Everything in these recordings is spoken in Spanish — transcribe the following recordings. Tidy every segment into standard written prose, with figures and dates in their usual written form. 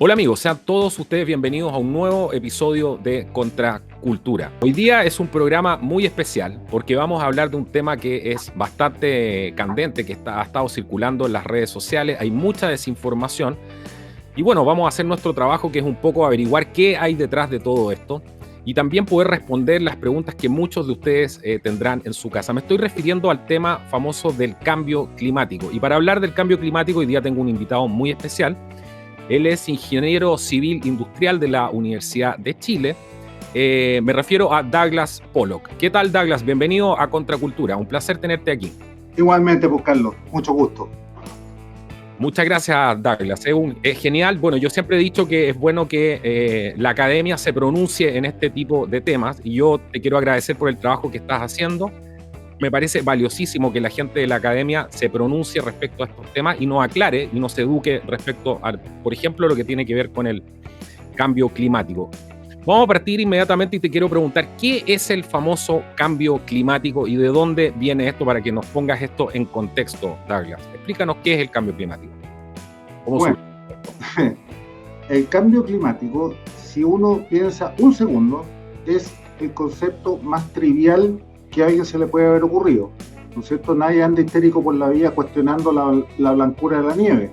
Hola amigos, sean todos ustedes bienvenidos a un nuevo episodio de Contracultura. Hoy día es un programa muy especial porque vamos a hablar de un tema que es bastante candente, que ha estado circulando en las redes sociales, hay mucha desinformación y bueno, vamos a hacer nuestro trabajo que es un poco averiguar qué hay detrás de todo esto y también poder responder las preguntas que muchos de ustedes tendrán en su casa. Me estoy refiriendo al tema famoso del cambio climático y para hablar del cambio climático hoy día tengo un invitado muy especial. Él es ingeniero civil industrial de la Universidad de Chile. Me refiero a Douglas Pollock. ¿Qué tal, Douglas? Bienvenido a Contracultura. Un placer tenerte aquí. Igualmente, pues, Carlos. Mucho gusto. Muchas gracias, Douglas. Es genial. Bueno, yo siempre he dicho que es bueno que la academia se pronuncie en este tipo de temas y yo te quiero agradecer por el trabajo que estás haciendo. Me parece valiosísimo que la gente de la academia se pronuncie respecto a estos temas y nos aclare y nos eduque respecto a, por ejemplo, lo que tiene que ver con el cambio climático. Vamos a partir inmediatamente y te quiero preguntar, ¿qué es el famoso cambio climático y de dónde viene esto para que nos pongas esto en contexto, Douglas? Explícanos qué es el cambio climático. Bueno, el cambio climático, si uno piensa un segundo, es el concepto más trivial que a alguien se le puede haber ocurrido, ¿no es cierto? Nadie anda histérico por la vida cuestionando la blancura de la nieve.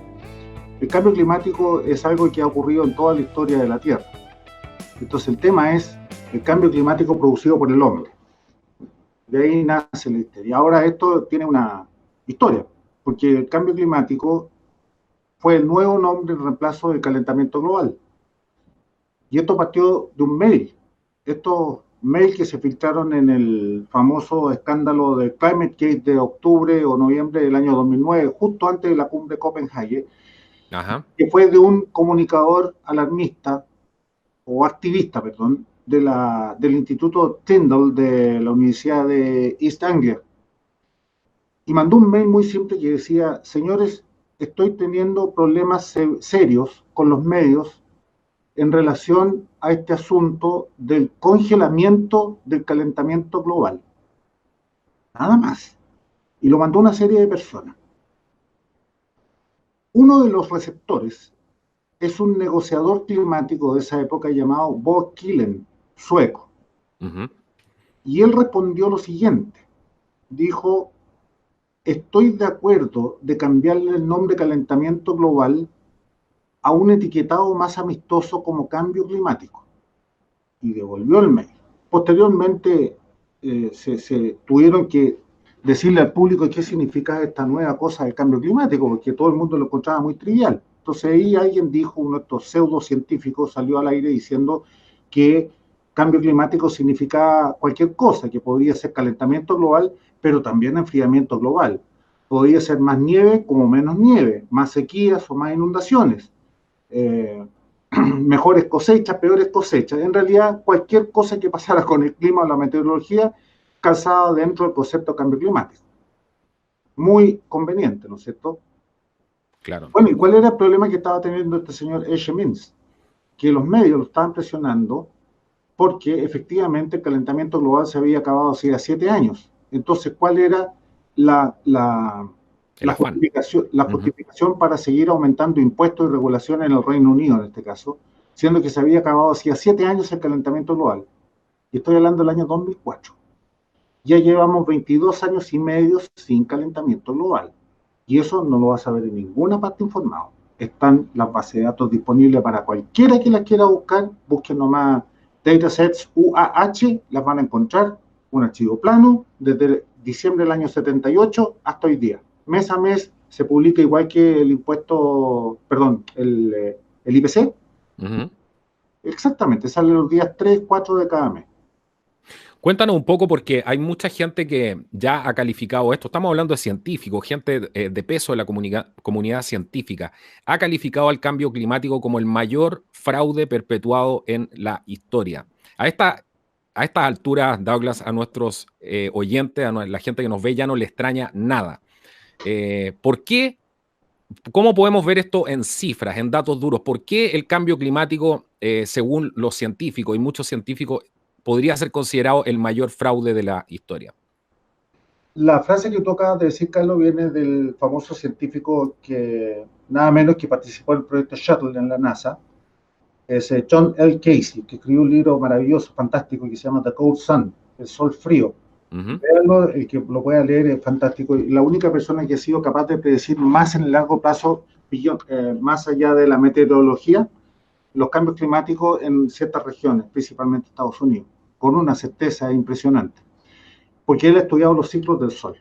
El cambio climático es algo que ha ocurrido en toda la historia de la Tierra. Entonces el tema es el cambio climático producido por el hombre. De ahí nace la histeria. Ahora esto tiene una historia, porque el cambio climático fue el nuevo nombre en reemplazo del calentamiento global. Y esto partió de un mail. Estos mails que se filtraron en el famoso escándalo del Climate Gate de octubre o noviembre del año 2009, justo antes de la cumbre de Copenhague, que fue de un comunicador alarmista, o activista, perdón, del Instituto Tyndall de la Universidad de East Anglia. Y mandó un mail muy simple que decía: señores, estoy teniendo problemas serios con los medios en relación a este asunto del congelamiento del calentamiento global. Nada más. Y lo mandó una serie de personas. Uno de los receptores es un negociador climático de esa época llamado Bo Killen, sueco. Y él respondió lo siguiente. Dijo: estoy de acuerdo de cambiarle el nombre calentamiento global a un etiquetado más amistoso como cambio climático. Y devolvió el mail. Posteriormente se tuvieron que decirle al público qué significa esta nueva cosa del cambio climático, porque todo el mundo lo encontraba muy trivial. Entonces ahí alguien dijo, uno de estos pseudocientíficos salió al aire diciendo que cambio climático significaba cualquier cosa, que podría ser calentamiento global, pero también enfriamiento global. Podría ser más nieve como menos nieve, más sequías o más inundaciones. Mejores cosechas, peores cosechas. En realidad, cualquier cosa que pasara con el clima o la meteorología calzaba dentro del concepto de cambio climático. Muy conveniente, ¿no es cierto? Claro. Bueno, ¿y cuál era el problema que estaba teniendo este señor Esche Minsk? Que los medios lo estaban presionando porque efectivamente el calentamiento global se había acabado hacía 7 años. Entonces, ¿cuál era la justificación para seguir aumentando impuestos y regulaciones en el Reino Unido, en este caso, siendo que se había acabado hacía 7 años el calentamiento global? Y estoy hablando del año 2004. Ya llevamos 22 años y medio sin calentamiento global. Y eso no lo vas a ver en ninguna parte informado. Están las bases de datos disponibles para cualquiera que las quiera buscar. Busquen nomás datasets UAH, las van a encontrar. Un archivo plano desde diciembre del año 78 hasta hoy día. Mes a mes se publica igual que el impuesto, perdón, el IPC. Exactamente, sale los días 3, 4 de cada mes. Cuéntanos un poco, porque hay mucha gente que ya ha calificado esto. Estamos hablando de científicos, gente de peso de la comunidad científica. Ha calificado al cambio climático como el mayor fraude perpetuado en la historia. A estas alturas, Douglas, a nuestros oyentes, a la gente que nos ve, ya no le extraña nada. ¿Por qué? ¿Cómo podemos ver esto en cifras, en datos duros? ¿Por qué el cambio climático, según los científicos y muchos científicos, podría ser considerado el mayor fraude de la historia? La frase que tú acabas de decir, Carlos, viene del famoso científico que nada menos que participó en el proyecto Shuttle en la NASA, es John L. Casey, que escribió un libro maravilloso, fantástico, que se llama The Cold Sun, el sol frío. Véanlo, el que lo pueda leer es fantástico. Y la única persona que ha sido capaz de predecir más en el largo plazo, más allá de la meteorología, los cambios climáticos en ciertas regiones, principalmente Estados Unidos, con una certeza impresionante. Porque él ha estudiado los ciclos del sol,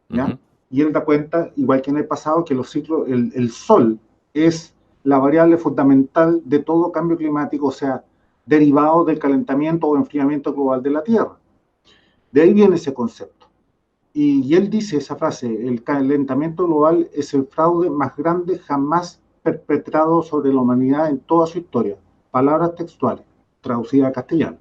¿ya? Y él da cuenta, igual que en el pasado, que los ciclos, el sol es la variable fundamental de todo cambio climático, o sea, derivado del calentamiento o enfriamiento global de la Tierra. De ahí viene ese concepto. Y él dice esa frase: el calentamiento global es el fraude más grande jamás perpetrado sobre la humanidad en toda su historia. Palabras textuales, traducidas a castellano.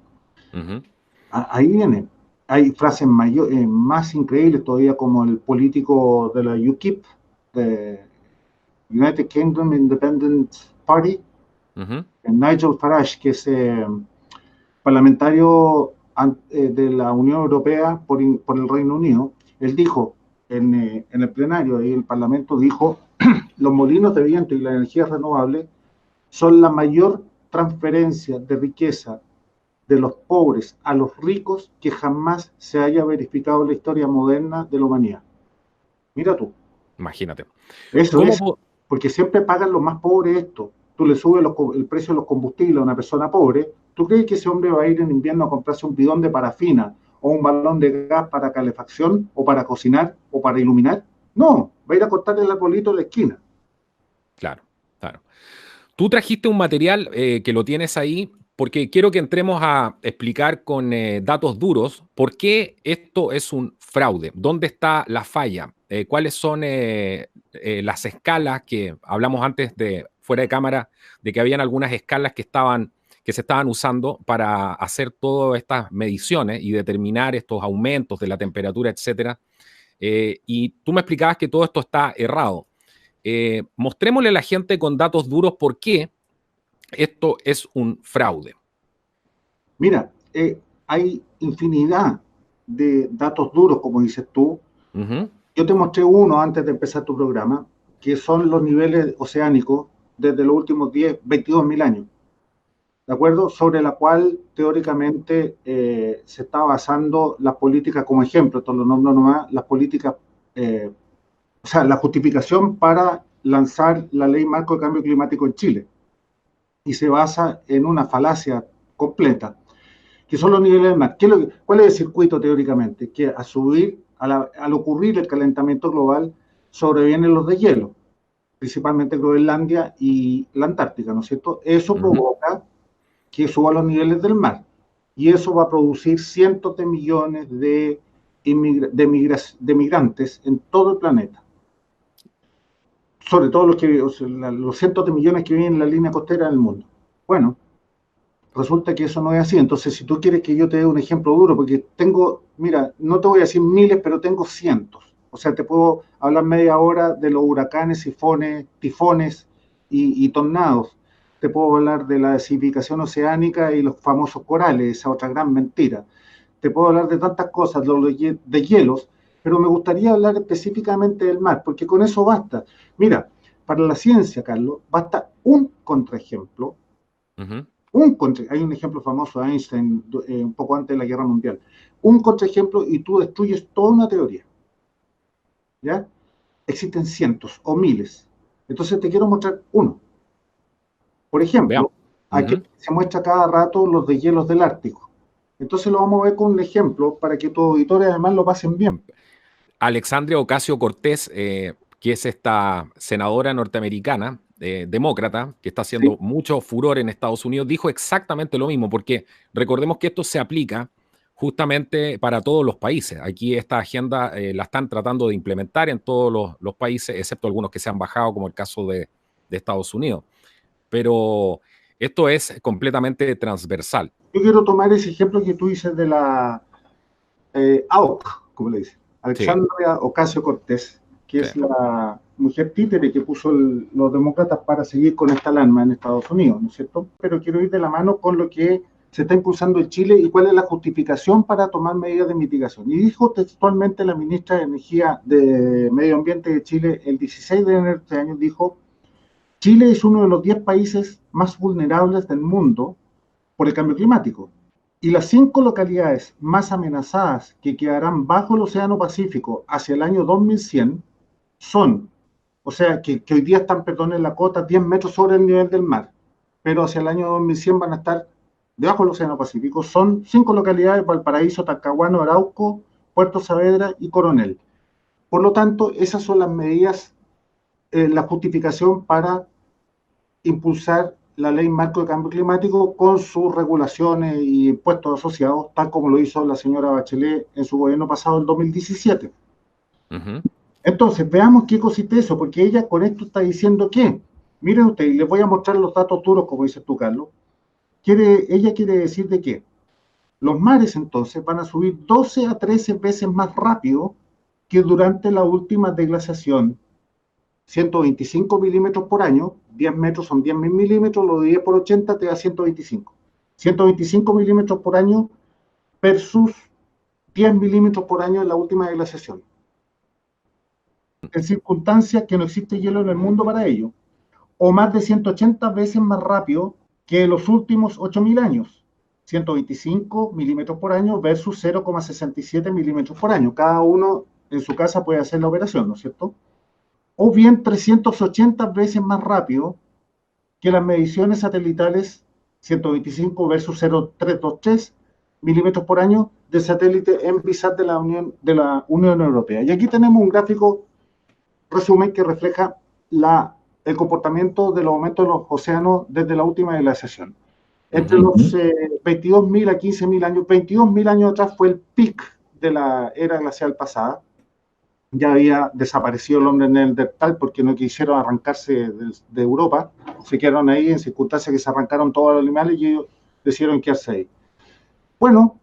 Ahí viene. Hay frases más increíbles todavía, como el político de la UKIP, de United Kingdom Independent Party, Nigel Farage, que es parlamentario de la Unión Europea por el Reino Unido. Él dijo en el plenario y el Parlamento, dijo: los molinos de viento y la energía renovable son la mayor transferencia de riqueza de los pobres a los ricos que jamás se haya verificado en la historia moderna de la humanidad. Mira tú. Imagínate. Eso es, porque siempre pagan los más pobres esto. Tú le subes el precio de los combustibles a una persona pobre, ¿tú crees que ese hombre va a ir en invierno a comprarse un bidón de parafina o un balón de gas para calefacción o para cocinar o para iluminar? No, va a ir a cortar el arbolito de la esquina. Claro, claro. Tú trajiste un material que lo tienes ahí, porque quiero que entremos a explicar con datos duros por qué esto es un fraude, dónde está la falla, cuáles son las escalas que hablamos antes de fuera de cámara, de que habían algunas escalas que se estaban usando para hacer todas estas mediciones y determinar estos aumentos de la temperatura, etcétera. Y tú me explicabas que todo esto está errado. Mostrémosle a la gente con datos duros por qué esto es un fraude. Mira, hay infinidad de datos duros, como dices tú. Yo te mostré uno antes de empezar tu programa, que son los niveles oceánicos desde los últimos 22 mil años, ¿de acuerdo? Sobre la cual teóricamente se está basando las políticas, como ejemplo, esto lo nombro nomás, las políticas, o sea, la justificación para lanzar la ley marco de cambio climático en Chile. Y se basa en una falacia completa, que son los niveles del mar. ¿Cuál es el circuito teóricamente? Que al ocurrir el calentamiento global, sobrevienen los deshielos, principalmente Groenlandia y la Antártica, ¿no es cierto? Eso provoca que suban los niveles del mar, y eso va a producir cientos de millones de migrantes en todo el planeta. Sobre todo los cientos de millones que viven en la línea costera del mundo. Bueno, resulta que eso no es así. Entonces, si tú quieres que yo te dé un ejemplo duro, porque mira, no te voy a decir miles, pero tengo cientos. O sea, te puedo hablar media hora de los huracanes, tifones y tornados. Te puedo hablar de la desertificación oceánica y los famosos corales, esa otra gran mentira. Te puedo hablar de tantas cosas, de hielos, pero me gustaría hablar específicamente del mar, porque con eso basta. Mira, para la ciencia, Carlos, basta un contraejemplo. Hay un ejemplo famoso de Einstein, un poco antes de la Guerra Mundial. Un contraejemplo y tú destruyes toda una teoría. ¿Ya? Existen cientos o miles. Entonces te quiero mostrar uno. Por ejemplo, aquí se muestra cada rato los deshielos del Ártico. Entonces lo vamos a ver con un ejemplo para que tus auditores además lo pasen bien. Alexandria Ocasio-Cortez, que es esta senadora norteamericana, demócrata, que está haciendo mucho furor en Estados Unidos, dijo exactamente lo mismo, porque recordemos que esto se aplica justamente para todos los países. Aquí esta agenda la están tratando de implementar en todos los países, excepto algunos que se han bajado, como el caso de Estados Unidos. Pero esto es completamente transversal. Yo quiero tomar ese ejemplo que tú dices de la AOC, como le dicen, Alexandria Ocasio-Cortez, que es la mujer títere que puso los demócratas para seguir con esta alarma en Estados Unidos, ¿no es cierto? Pero quiero ir de la mano con lo que se está impulsando en Chile y cuál es la justificación para tomar medidas de mitigación. Y dijo textualmente la ministra de Energía de Medio Ambiente de Chile el 16 de enero de este año, dijo: Chile es uno de los 10 países más vulnerables del mundo por el cambio climático. Y las 5 localidades más amenazadas que quedarán bajo el Océano Pacífico hacia el año 2100 son, o sea, que hoy día están, perdón, en la cota 10 metros sobre el nivel del mar, pero hacia el año 2100 van a estar debajo del Océano Pacífico. Son 5 localidades: Valparaíso, Talcahuano, Arauco, Puerto Saavedra y Coronel. Por lo tanto, esas son las medidas, la justificación para impulsar la ley marco de cambio climático con sus regulaciones y impuestos asociados, tal como lo hizo la señora Bachelet en su gobierno pasado, en 2017. Entonces, veamos qué cosita eso, porque ella con esto está diciendo que, miren ustedes, les voy a mostrar los datos duros, como dices tú, Carlos. Ella quiere decir de que los mares entonces van a subir 12 a 13 veces más rápido que durante la última deglaciación. 125 milímetros por año, 10 metros son 10.000 milímetros, lo divides por 80 te da 125. 125 milímetros por año versus 10 milímetros por año en la última deglaciación. En circunstancias que no existe hielo en el mundo para ello. O más de 180 veces más rápido que los últimos 8.000 años. 125 milímetros por año versus 0,67 milímetros por año. Cada uno en su casa puede hacer la operación, ¿no es cierto? O bien 380 veces más rápido que las mediciones satelitales, 125 versus 0,323 milímetros por año de satélite ENVISAT de la Unión Europea. Y aquí tenemos un gráfico resumen que refleja el comportamiento de los aumentos de los océanos desde la última glaciación. Entre los 22.000 a 15.000 años, 22.000 años atrás fue el pic de la era glacial pasada. Ya había desaparecido el hombre neandertal porque no quisieron arrancarse de Europa, se quedaron ahí en circunstancias que se arrancaron todos los animales y ellos decidieron quedarse ahí. Bueno,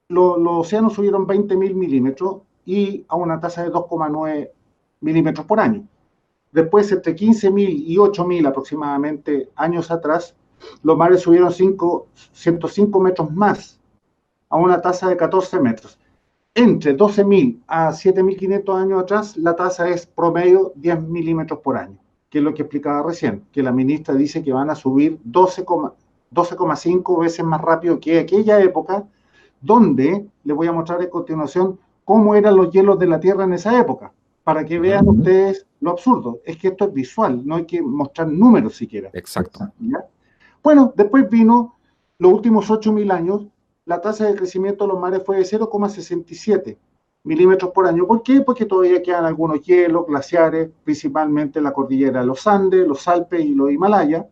los océanos subieron 20.000 milímetros y a una tasa de 2,9 milímetros por año. Después, entre 15.000 y 8.000 aproximadamente años atrás, los mares subieron 105 metros más, a una tasa de 14 metros. Entre 12.000 a 7.500 años atrás, la tasa es promedio 10 milímetros por año, que es lo que explicaba recién, que la ministra dice que van a subir 12,5 veces más rápido que aquella época, donde les voy a mostrar a continuación cómo eran los hielos de la Tierra en esa época, para que vean ustedes lo absurdo. Es que esto es visual, no hay que mostrar números siquiera. Exacto. ¿Ya? Bueno, después vino los últimos 8.000 años, la tasa de crecimiento de los mares fue de 0,67 milímetros por año. ¿Por qué? Porque todavía quedan algunos hielos glaciares, principalmente la cordillera de los Andes, los Alpes y los Himalayas,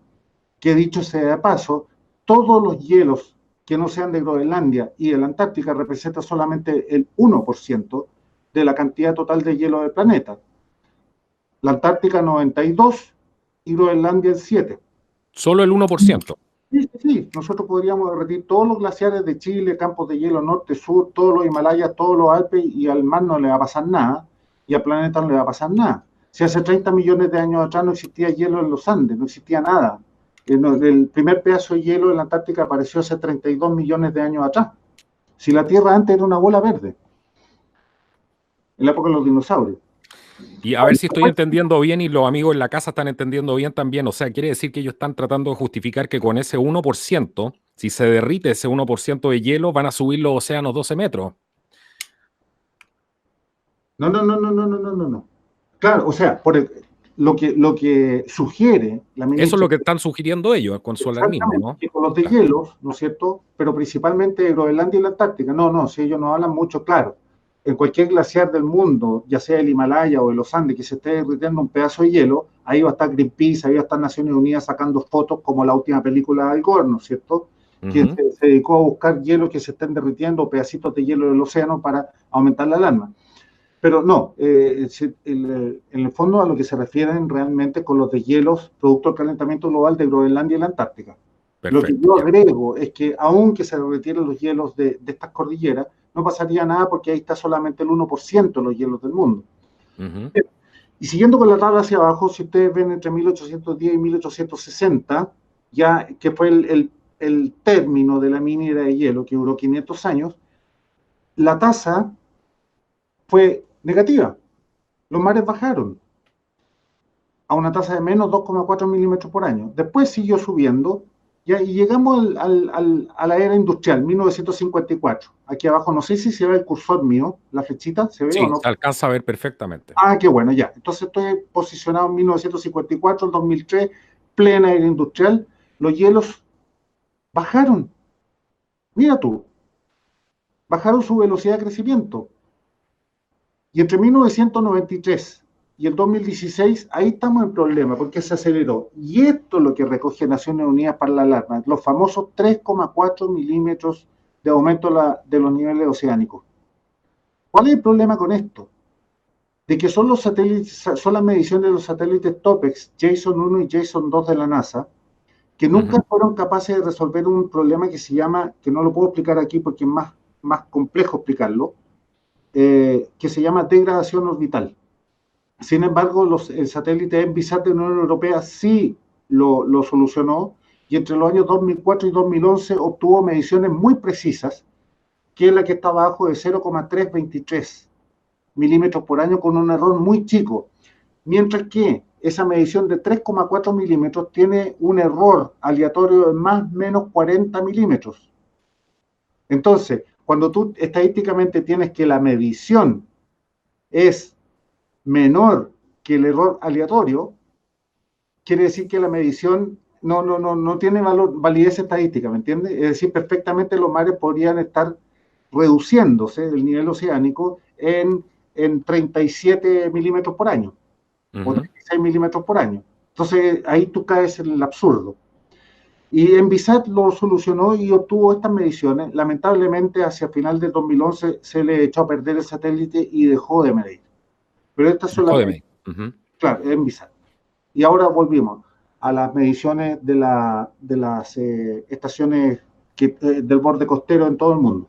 que dicho sea de paso, todos los hielos que no sean de Groenlandia y de la Antártica representan solamente el 1% de la cantidad total de hielo del planeta. La Antártica 92 y Groenlandia el 7. Solo el 1%. Sí, nosotros podríamos derretir todos los glaciares de Chile, campos de hielo norte, sur, todos los Himalayas, todos los Alpes, y al mar no le va a pasar nada, y al planeta no le va a pasar nada. Si hace 30 millones de años atrás no existía hielo en los Andes, no existía nada. El primer pedazo de hielo en la Antártica apareció hace 32 millones de años atrás. Si la Tierra antes era una bola verde, en la época de los dinosaurios. Y a ver si estoy entendiendo bien y los amigos en la casa están entendiendo bien también. O sea, quiere decir que ellos están tratando de justificar que con ese 1%, si se derrite ese 1% de hielo, van a subir los océanos 12 metros. No. Claro, o sea, lo que sugiere la ministra. Eso es lo que están sugiriendo ellos con su alarmismo, ¿no? Que con los deshielos, ¿no es cierto? Pero principalmente de Groenlandia y la Antártica. No, si ellos nos hablan mucho, claro. En cualquier glaciar del mundo, ya sea el Himalaya o de los Andes, que se esté derritiendo un pedazo de hielo, ahí va a estar Greenpeace, ahí va a estar Naciones Unidas sacando fotos, como la última película de Al Gore, ¿no es cierto? Que se dedicó a buscar hielo que se estén derritiendo, pedacitos de hielo del océano para aumentar la alarma. Pero no, en el fondo a lo que se refieren realmente con los deshielos producto del calentamiento global de Groenlandia y la Antártica. Perfecto. Lo que yo agrego es que aunque se derritieran los hielos de estas cordilleras, no pasaría nada porque ahí está solamente el 1% de los hielos del mundo. Y siguiendo con la tabla hacia abajo, si ustedes ven entre 1810 y 1860, ya que fue el término de la mini era de hielo, que duró 500 años, la tasa fue negativa. Los mares bajaron. a una tasa de menos 2,4 milímetros por año. Después siguió subiendo ya, y llegamos a la era industrial, 1954. Aquí abajo, no sé si se ve el cursor mío, la flechita, ¿se ve o Sí, no? se alcanza a ver perfectamente. Ah, qué bueno, ya. Entonces estoy posicionado en 1954, el 2003, plena era industrial. Los hielos bajaron. Mira tú, bajaron su velocidad de crecimiento. Y entre 1993 y el 2016, ahí estamos en problema, porque se aceleró. Y esto es lo que recoge Naciones Unidas para la alarma, los famosos 3,4 milímetros de aumento de los niveles oceánicos. ¿Cuál es el problema con esto? De que son los satélites, son las mediciones de los satélites TOPEX, JSON 1 y JSON 2 de la NASA, que nunca fueron capaces de resolver un problema que se llama, que no lo puedo explicar aquí porque es más complejo explicarlo, que se llama degradación orbital. Sin embargo, el satélite Envisat de la Unión Europea sí lo solucionó, y entre los años 2004 y 2011 obtuvo mediciones muy precisas, que es la que está abajo de 0,323 milímetros por año con un error muy chico, mientras que esa medición de 3,4 milímetros tiene un error aleatorio de más o menos 40 milímetros. Entonces, cuando tú estadísticamente tienes que la medición es menor que el error aleatorio, quiere decir que la medición no tiene validez estadística, ¿me entiendes? Es decir, perfectamente los mares podrían estar reduciéndose el nivel oceánico en 37 milímetros por año o 36 milímetros por año. Entonces ahí tú caes en el absurdo. Y Envisat lo solucionó y obtuvo estas mediciones. Lamentablemente, hacia final del 2011 se le echó a perder el satélite y dejó de medir. Pero estas son las mediciones, claro, Envisat. Y ahora volvimos a las mediciones de las estaciones del borde costero en todo el mundo.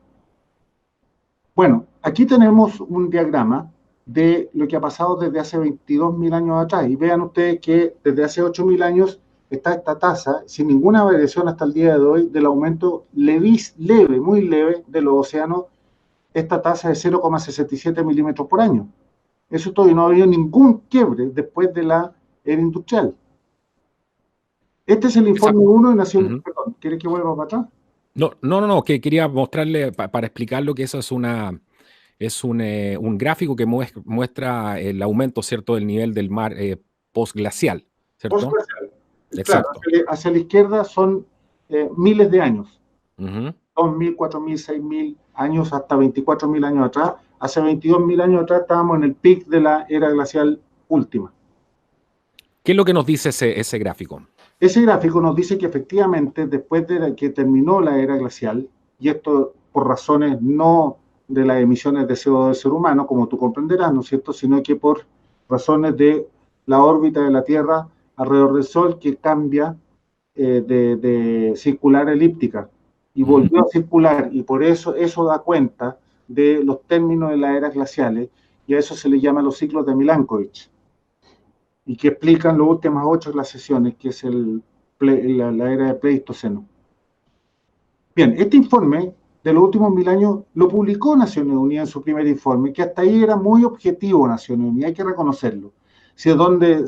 Bueno, aquí tenemos un diagrama de lo que ha pasado desde hace 22.000 años atrás. Y vean ustedes que desde hace 8.000 años está esta tasa, sin ninguna variación hasta el día de hoy, del aumento leve, muy leve, de los océanos. Esta tasa de 0,67 milímetros por año. Eso todavía no ha habido ningún quiebre después de la era industrial. Este es el informe 1 de Naciones. Perdón, ¿quieres que vuelva para atrás? No, que quería mostrarle, para explicarlo, que eso es un gráfico que muestra el aumento, ¿cierto?, del nivel del mar postglacial, ¿cierto? Postglacial. Claro, Exacto. hacia la izquierda son miles de años. 2.000, 4.000, 6.000 años, hasta 24.000 años atrás. Hace 22.000 años atrás estábamos en el pic de la era glacial última. ¿Qué es lo que nos dice ese gráfico? Ese gráfico nos dice que efectivamente, después de que terminó la era glacial, y esto por razones no de las emisiones de CO2 del ser humano, como tú comprenderás, ¿no es cierto?, sino que por razones de la órbita de la Tierra alrededor del Sol, que cambia de circular a elíptica, y volvió a circular, y por eso da cuenta de los términos de las eras glaciales, y a eso se le llama los ciclos de Milankovitch, y que explican las últimas 8 glaciaciones, que es la era de Pleistoceno. Bien, este informe de los últimos 1.000 años lo publicó Naciones Unidas en su primer informe, que hasta ahí era muy objetivo Naciones Unidas, hay que reconocerlo. Si es donde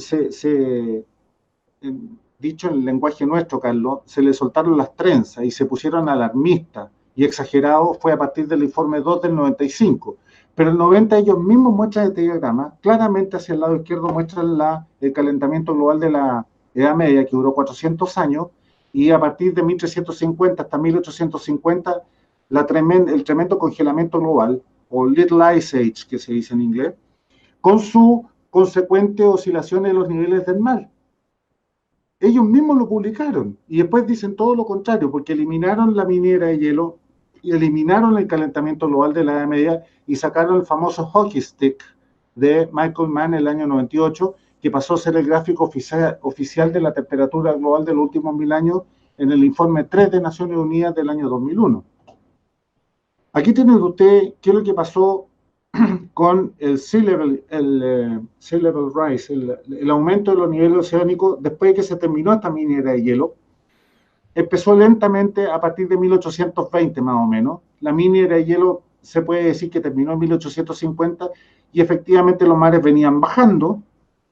dicho en el lenguaje nuestro, Carlos, se le soltaron las trenzas y se pusieron alarmistas y exagerados, fue a partir del informe 2 del 95. Pero el 90 ellos mismos muestran este diagrama, claramente hacia el lado izquierdo muestran el calentamiento global de la Edad Media, que duró 400 años, y a partir de 1350 hasta 1850, el tremendo congelamiento global, o Little Ice Age, que se dice en inglés, con su consecuente oscilación en los niveles del mar. Ellos mismos lo publicaron, y después dicen todo lo contrario, porque eliminaron la minera de hielo, y eliminaron el calentamiento global de la Edad Media, y sacaron el famoso hockey stick de Michael Mann en el año 98, que pasó a ser el gráfico oficial de la temperatura global de los últimos 1.000 años en el informe 3 de Naciones Unidas del año 2001. Aquí tienen ustedes qué es lo que pasó con el sea level rise, el aumento de los niveles oceánicos después de que se terminó esta minera de hielo. Empezó lentamente a partir de 1820 más o menos. La minera de hielo se puede decir que terminó en 1850, y efectivamente los mares venían bajando,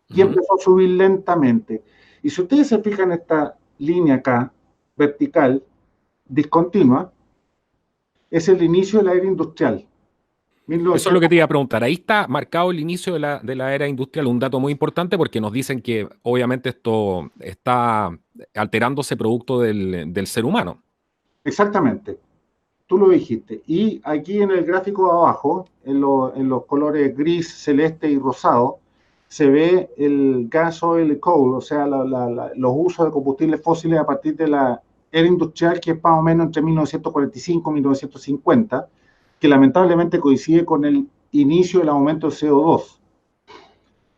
y empezó a subir lentamente. Y si ustedes se fijan en esta línea acá, vertical, discontinua, es el inicio de la era industrial. Eso es lo 1900, que te iba a preguntar. Ahí está marcado el inicio de la era industrial, un dato muy importante porque nos dicen que obviamente esto está alterándose producto del ser humano. exactamente, tú lo dijiste. Y aquí en el gráfico de abajo, en los colores gris, celeste y rosado, se ve el gas oil coal, o sea, los usos de combustibles fósiles a partir de la era industrial, que es más o menos entre 1945 y 1950, que lamentablemente coincide con el inicio del aumento del CO2.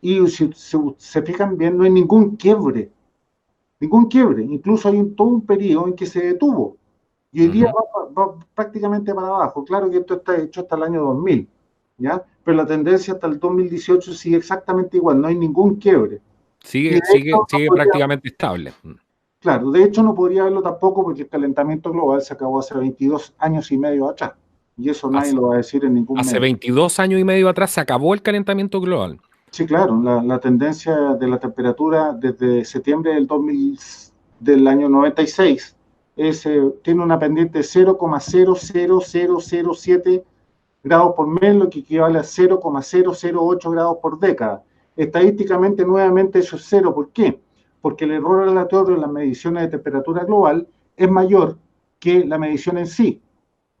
Y si se fijan bien, no hay ningún quiebre. Incluso hay todo un periodo en que se detuvo. Y hoy día Ujú. va prácticamente para abajo. Claro que esto está hecho hasta el año 2000, ¿ya? Pero la tendencia hasta el 2018 sigue exactamente igual, no hay ningún quiebre. Y de Sigue, hecho, sigue, sigue prácticamente estable. claro, de hecho no podría haberlo tampoco porque el calentamiento global se acabó hace 22 años y medio atrás. Y eso nadie Hace, lo va a decir en ningún hace medio. 22 años y medio atrás se acabó el calentamiento global. Sí, claro, la tendencia de la temperatura desde septiembre del 2000, del año 96 tiene una pendiente de 0,00007 grados por mes, lo que equivale a 0,008 grados por década. Estadísticamente, nuevamente, eso es cero. ¿Por qué? Porque el error aleatorio en las mediciones de temperatura global es mayor que la medición en sí.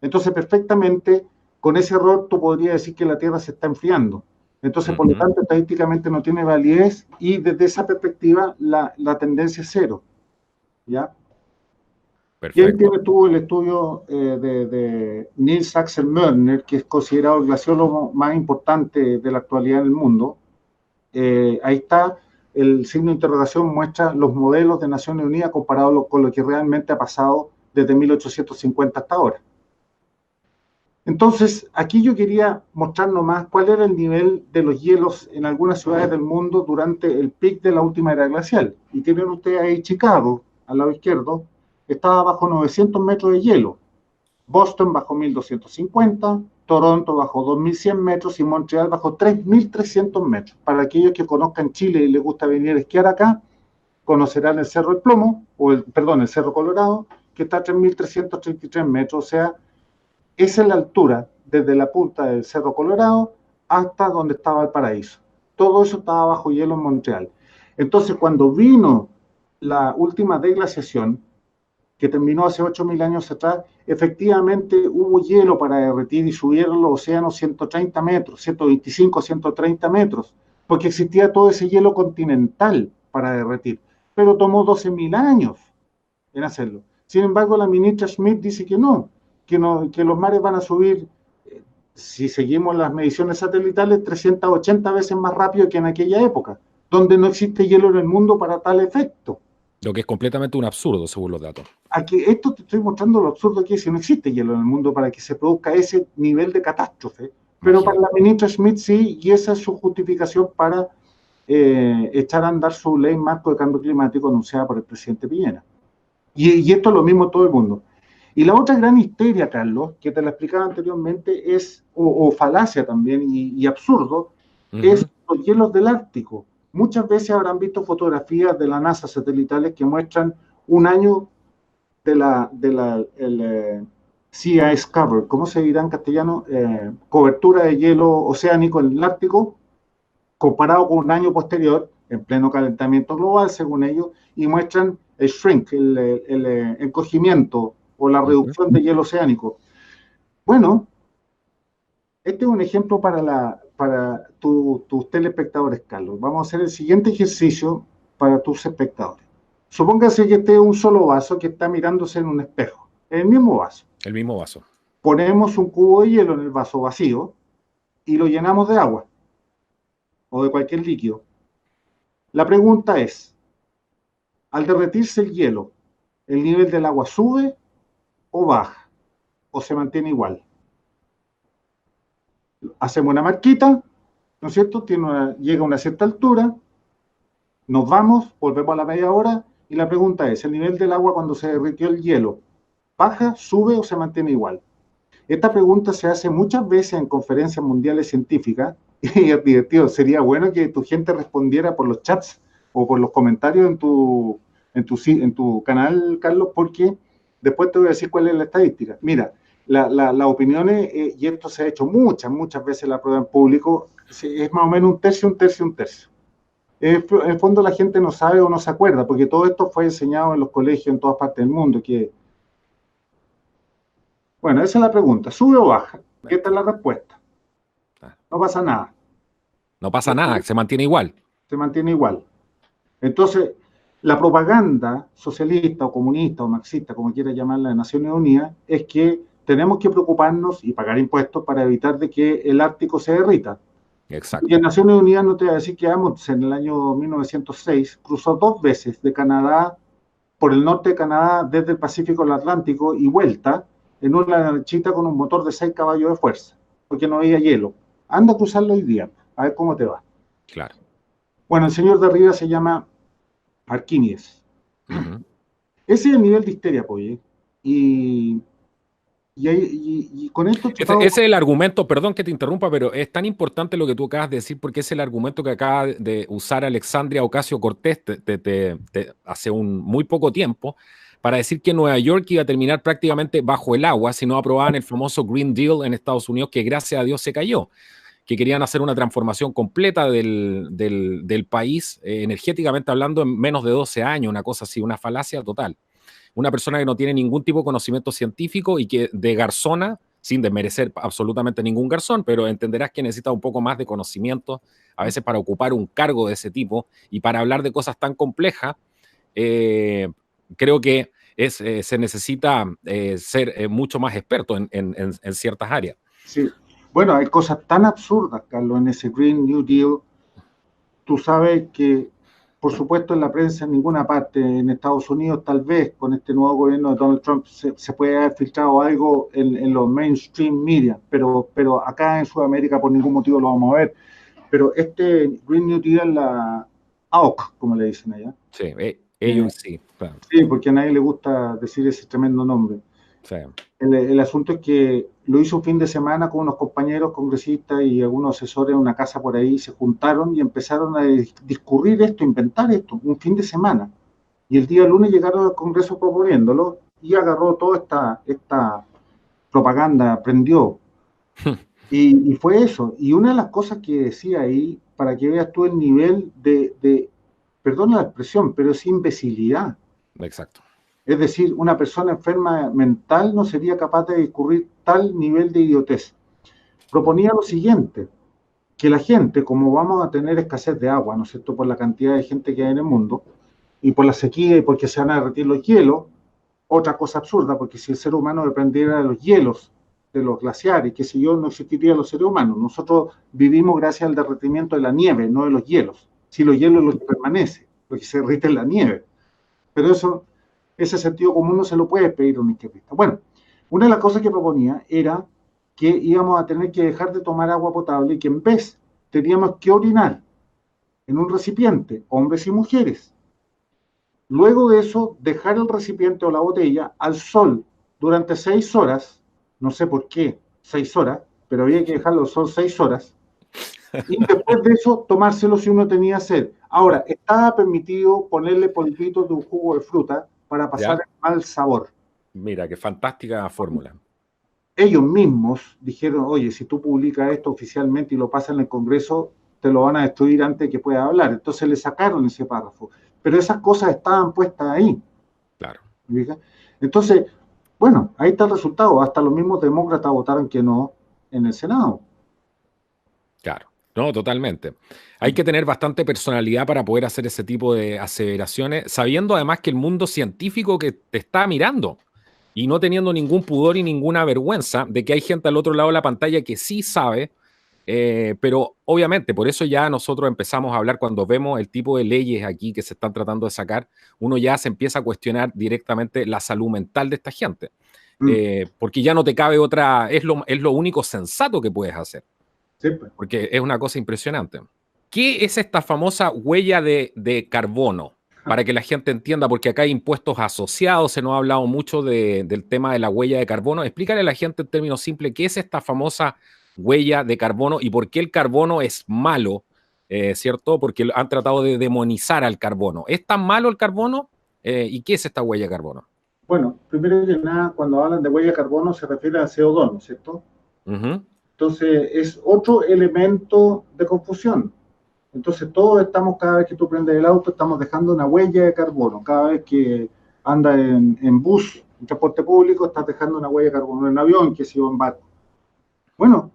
Entonces, perfectamente, con ese error tú podrías decir que la Tierra se está enfriando. Entonces, por lo Ujú. tanto, estadísticamente no tiene validez y desde esa perspectiva la tendencia es cero. ¿Ya? Y ahí Perfecto. tienes tú el estudio de Niels Axel Mörner, que es considerado el glaciólogo más importante de la actualidad en el mundo. Ahí está, el signo de interrogación muestra los modelos de Naciones Unidas comparados con lo que realmente ha pasado desde 1850 hasta ahora. Entonces, aquí yo quería mostrar nomás cuál era el nivel de los hielos en algunas ciudades del mundo durante el pic de la última era glacial. Y tienen ustedes ahí Chicago, al lado izquierdo, estaba bajo 900 metros de hielo. Boston bajo 1250, Toronto bajo 2100 metros y Montreal bajo 3300 metros. Para aquellos que conozcan Chile y les gusta venir a esquiar acá, conocerán el Cerro del Plomo, el Cerro Colorado, que está a 3333 metros, o sea, esa es la altura desde la punta del Cerro Colorado hasta donde estaba el paraíso. Todo eso estaba bajo hielo en Montreal. Entonces, cuando vino la última deglaciación, que terminó hace 8.000 años atrás, efectivamente hubo hielo para derretir y subieron los océanos 130 metros, 125, 130 metros, porque existía todo ese hielo continental para derretir, pero tomó 12.000 años en hacerlo. Sin embargo, la ministra Schmidt dice que que los mares van a subir, si seguimos las mediciones satelitales, 380 veces más rápido que en aquella época, donde no existe hielo en el mundo para tal efecto. Lo que es completamente un absurdo según los datos. Aquí, esto te estoy mostrando lo absurdo que es si no existe hielo en el mundo para que se produzca ese nivel de catástrofe, pero para Imagínate. la ministra Schmidt sí, y esa es su justificación para echar a andar su ley marco de cambio climático anunciada por el presidente Piñera. Y esto es lo mismo en todo el mundo. Y la otra gran histeria, Carlos, que te la explicaba anteriormente, es, o falacia también, y absurdo, es Ujú. los hielos del Ártico. Muchas veces habrán visto fotografías de la NASA satelitales que muestran un año el sea ice cover, ¿cómo se dirá en castellano? Cobertura de hielo oceánico en el Ártico, comparado con un año posterior, en pleno calentamiento global, según ellos, y muestran el shrink, el encogimiento o la Ujú. reducción de hielo oceánico. Bueno, este es un ejemplo para tus telespectadores, Carlos. Vamos a hacer el siguiente ejercicio para tus espectadores. Supóngase que este es un solo vaso que está mirándose en un espejo, en el mismo vaso. El mismo vaso. Ponemos un cubo de hielo en el vaso vacío y lo llenamos de agua o de cualquier líquido. La pregunta es, al derretirse el hielo, ¿el nivel del agua sube o baja? ¿O se mantiene igual? Hacemos una marquita, ¿no es cierto? Llega a una cierta altura, nos vamos, volvemos a la media hora y la pregunta es, ¿el nivel del agua cuando se derritió el hielo baja, sube o se mantiene igual? Esta pregunta se hace muchas veces en conferencias mundiales científicas Y es divertido. Sería bueno que tu gente respondiera por los chats o por los comentarios en tu canal, Carlos, porque después te voy a decir cuál es la estadística. Mira, las opiniones, y esto se ha hecho muchas veces la prueba en público, es más o menos un tercio, un tercio, un tercio. En el fondo la gente no sabe o no se acuerda, porque todo esto fue enseñado en los colegios en todas partes del mundo. Bueno, esa es la pregunta. ¿Sube o baja? ¿Qué tal la respuesta? No pasa nada. No pasa nada, se mantiene igual. Se mantiene igual. Entonces, la propaganda socialista o comunista o marxista, como quiera llamarla, de Naciones Unidas, es que tenemos que preocuparnos y pagar impuestos para evitar de que el Ártico se derrita. Y Exacto. en Naciones Unidas, no te voy a decir que Amundsen en el año 1906 cruzó 2 veces de Canadá, por el norte de Canadá, desde el Pacífico al Atlántico y vuelta, en una lanchita con un motor de 6 caballos de fuerza, porque no había hielo. Anda a cruzarlo hoy día, a ver cómo te va. Claro. Bueno, el señor de arriba se llama Arquímedes. Ujú. Ese es el nivel de histeria, pues. Y, y con esto he Ese tratado. es el argumento, perdón que te interrumpa, pero es tan importante lo que tú acabas de decir porque es el argumento que acaba de usar Alexandria Ocasio-Cortez hace un muy poco tiempo para decir que Nueva York iba a terminar prácticamente bajo el agua si no aprobaban el famoso Green Deal en Estados Unidos, que gracias a Dios se cayó, que querían hacer una transformación completa del país, energéticamente hablando, en menos de 12 años, una cosa así, una falacia total. Una persona que no tiene ningún tipo de conocimiento científico y que de garzona, sin desmerecer absolutamente ningún garzón, pero entenderás que necesita un poco más de conocimiento a veces para ocupar un cargo de ese tipo y para hablar de cosas tan complejas. Creo que se necesita ser mucho más experto en ciertas áreas. Sí. Bueno, hay cosas tan absurdas, Carlos, en ese Green New Deal. Tú sabes que, por supuesto, en la prensa en ninguna parte, en Estados Unidos, tal vez con este nuevo gobierno de Donald Trump, se puede haber filtrado algo en los mainstream media, pero acá en Sudamérica por ningún motivo lo vamos a ver. Pero este Green New Deal, la AOC, como le dicen allá. Sí, Eh, ellos sí. Claro, sí, porque a nadie le gusta decir ese tremendo nombre. sí. El asunto es que lo hizo un fin de semana con unos compañeros congresistas y algunos asesores en una casa por ahí, se juntaron y empezaron a discurrir esto, inventar esto, un fin de semana. Y el día lunes llegaron al Congreso proponiéndolo y agarró toda esta propaganda, prendió. Y fue eso. Y una de las cosas que decía ahí, para que veas tú el nivel perdona la expresión, pero es imbecilidad. Exacto. Es decir, una persona enferma mental no sería capaz de discurrir tal nivel de idiotez. Proponía lo siguiente, que la gente, como vamos a tener escasez de agua, ¿no es cierto?, por la cantidad de gente que hay en el mundo, y por la sequía y porque se van a derretir los hielos, otra cosa absurda, porque si el ser humano dependiera de los hielos, de los glaciares, que si yo, no existirían los seres humanos. Nosotros vivimos gracias al derretimiento de la nieve, no de los hielos. Si los hielos los permanece, porque se derrite en la nieve. Pero ese sentido común no se lo puede pedir a un izquierdista. Bueno, una de las cosas que proponía era que íbamos a tener que dejar de tomar agua potable y que en vez teníamos que orinar en un recipiente, hombres y mujeres. Luego de eso, dejar el recipiente o la botella al sol durante 6 horas, no sé por qué 6 horas, pero había que dejarlo al sol 6 horas, y después de eso tomárselo si uno tenía sed. Ahora, estaba permitido ponerle polvitos de un jugo de fruta para pasar ¿Ya? el mal sabor. Mira, qué fantástica fórmula. Ellos mismos dijeron, oye, si tú publicas esto oficialmente y lo pasas en el Congreso, te lo van a destruir antes de que puedas hablar. Entonces le sacaron ese párrafo. Pero esas cosas estaban puestas ahí. Claro. ¿Fija? Entonces, bueno, ahí está el resultado. Hasta los mismos demócratas votaron que no en el Senado. Claro, no, totalmente. Hay que tener bastante personalidad para poder hacer ese tipo de aseveraciones, sabiendo además que el mundo científico que te está mirando y no teniendo ningún pudor y ninguna vergüenza de que hay gente al otro lado de la pantalla que sí sabe, pero obviamente por eso ya nosotros empezamos a hablar cuando vemos el tipo de leyes aquí que se están tratando de sacar, uno ya se empieza a cuestionar directamente la salud mental de esta gente, Mm, porque ya no te cabe otra, es lo único sensato que puedes hacer. sí, pues. Porque es una cosa impresionante. ¿Qué es esta famosa huella de carbono? Para que la gente entienda, porque acá hay impuestos asociados, se nos ha hablado mucho del tema de la huella de carbono. Explícale a la gente en términos simples qué es esta famosa huella de carbono y por qué el carbono es malo, ¿cierto? Porque han tratado de demonizar al carbono. ¿Es tan malo el carbono? ¿Y qué es esta huella de carbono? Bueno, primero que nada, cuando hablan de huella de carbono se refiere al CO2, ¿no es cierto? Entonces, es otro elemento de confusión. Entonces, todos estamos, cada vez que tú prendes el auto, estamos dejando una huella de carbono. Cada vez que andas en bus, en transporte público, estás dejando una huella de carbono en avión, que si va en barco. Bueno,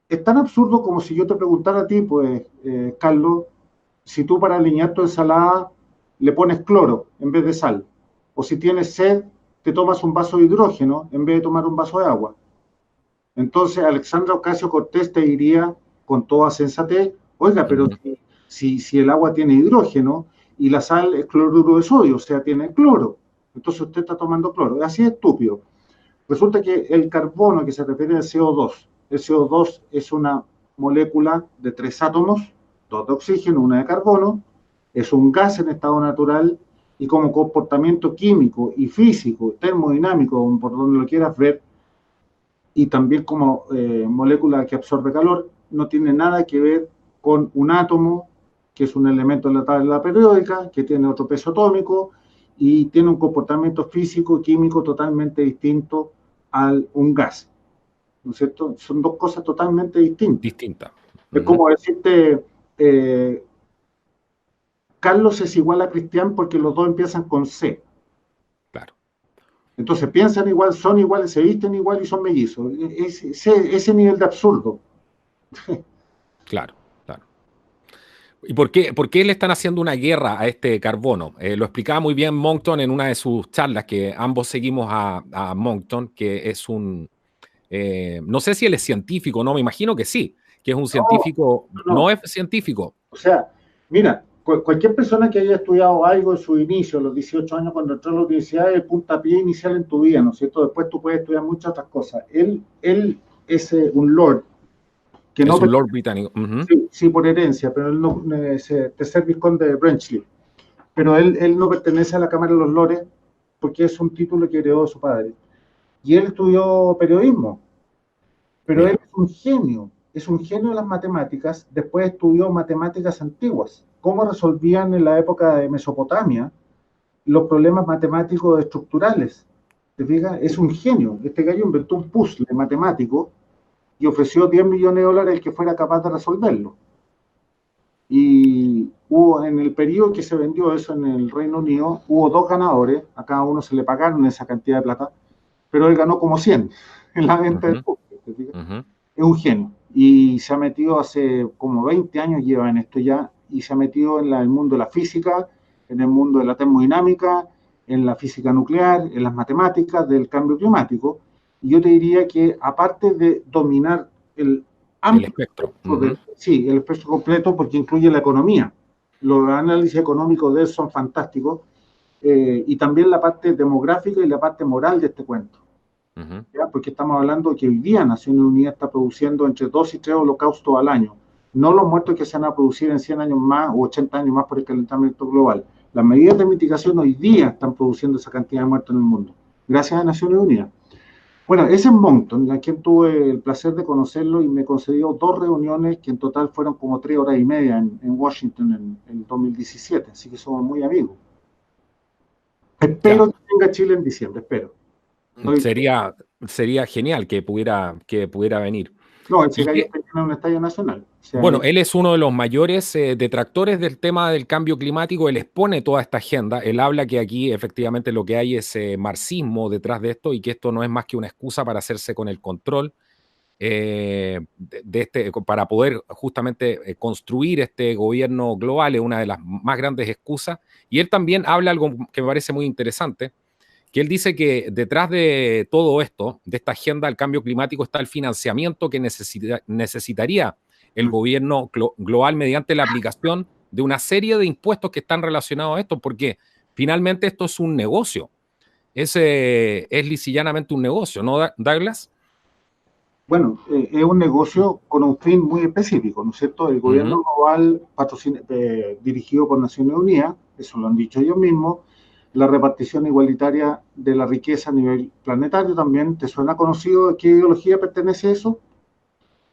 es tan absurdo como si yo te preguntara a ti, pues, Carlos, si tú para alinear tu ensalada le pones cloro en vez de sal. O si tienes sed, te tomas un vaso de hidrógeno en vez de tomar un vaso de agua. Entonces, Alexandra Ocasio-Cortez te diría con toda sensatez, oiga, pero si el agua tiene hidrógeno y la sal es cloruro de sodio, o sea, tiene cloro, entonces usted está tomando cloro. Así de estúpido. Resulta que el carbono que se refiere al CO2, el CO2 es una molécula de 3 átomos, 2 de oxígeno, 1 de carbono, es un gas en estado natural y como comportamiento químico y físico, termodinámico, por donde lo quieras ver, y también como molécula que absorbe calor, no tiene nada que ver con un átomo, que es un elemento de la tabla periódica, que tiene otro peso atómico y tiene un comportamiento físico y químico totalmente distinto a un gas. ¿No es cierto? Son dos cosas totalmente distintas. Es como decirte, Carlos es igual a Cristian porque los dos empiezan con C. Claro. Entonces piensan igual, son iguales, se visten igual y son mellizos. Ese nivel de absurdo. Claro, claro. ¿Y por qué le están haciendo una guerra a este carbono? Lo explicaba muy bien Monckton en una de sus charlas, que ambos seguimos a Monckton, que es un... no sé si él es científico, no, me imagino que sí, que es un científico, no es científico. O sea, mira, cualquier persona que haya estudiado algo en su inicio, a los 18 años, cuando entró a la universidad, es el puntapié inicial en tu vida, ¿no es cierto? Después tú puedes estudiar muchas otras cosas. Él es un lord. Que es no un lord británico. Sí, por herencia, pero él no es tercer vizconde de Brenchley. Pero él no pertenece a la Cámara de los Lores porque es un título que heredó de su padre. Y él estudió periodismo. Pero él es un genio de las matemáticas. Después estudió matemáticas antiguas. Cómo resolvían en la época de Mesopotamia los problemas matemáticos estructurales. ¿Te fijas? Es un genio. Este gallo inventó un puzzle matemático y ofreció 10 millones de dólares el que fuera capaz de resolverlo. Y hubo, en el periodo que se vendió eso en el Reino Unido, hubo 2 ganadores, a cada uno se le pagaron esa cantidad de plata, pero él ganó como 100 en la venta del puzzle. Es un genio. Y se ha metido hace como 20 años, lleva en esto ya, y se ha metido en el mundo de la física, en el mundo de la termodinámica, en la física nuclear, en las matemáticas del cambio climático. Y yo te diría que aparte de dominar el espectro. Sí, el espectro completo porque incluye la economía. Los análisis económicos de él son fantásticos y también la parte demográfica y la parte moral de este cuento. ¿Ya? Porque estamos hablando de que hoy día Naciones Unidas está produciendo entre 2 y 3 holocaustos al año. No los muertos que se van a producir en 100 años más o 80 años más por el calentamiento global. Las medidas de mitigación hoy día están produciendo esa cantidad de muertos en el mundo, gracias a Naciones Unidas. Bueno, ese es Monckton, a quien tuve el placer de conocerlo y me concedió 2 reuniones que en total fueron como 3 horas y media en Washington en 2017, así que somos muy amigos. Espero que venga a Chile en diciembre, espero. Sería genial que pudiera venir. No, ese gallo está en un estadio nacional. O sea, bueno, él es uno de los mayores detractores del tema del cambio climático. Él expone toda esta agenda. Él habla que aquí efectivamente lo que hay es marxismo detrás de esto y que esto no es más que una excusa para hacerse con el control para poder justamente construir este gobierno global. Es una de las más grandes excusas. Y él también habla algo que me parece muy interesante, que él dice que detrás de todo esto, de esta agenda del cambio climático, está el financiamiento que necesitaría el gobierno global mediante la aplicación de una serie de impuestos que están relacionados a esto, porque finalmente esto es un negocio. Es lisa y llanamente un negocio, ¿no, Douglas? Bueno, es un negocio con un fin muy específico, ¿no es cierto? El gobierno global dirigido por Naciones Unidas, eso lo han dicho ellos mismos, la repartición igualitaria de la riqueza a nivel planetario también. ¿Te suena conocido? ¿A qué ideología pertenece eso?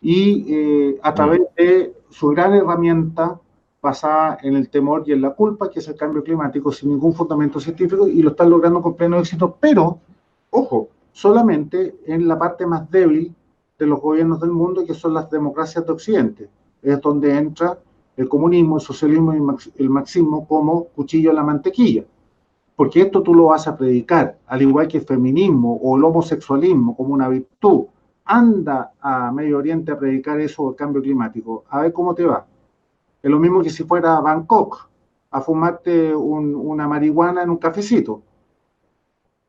y a través de su gran herramienta basada en el temor y en la culpa, que es el cambio climático, sin ningún fundamento científico, y lo están logrando con pleno éxito, pero, ojo, solamente en la parte más débil de los gobiernos del mundo, que son las democracias de Occidente. Es donde entra el comunismo, el socialismo y el marxismo como cuchillo en la mantequilla. Porque esto tú lo vas a predicar, al igual que el feminismo o el homosexualismo como una virtud. Anda a Medio Oriente a predicar eso del cambio climático, a ver cómo te va. Es lo mismo que si fuera a Bangkok a fumarte una marihuana en un cafecito.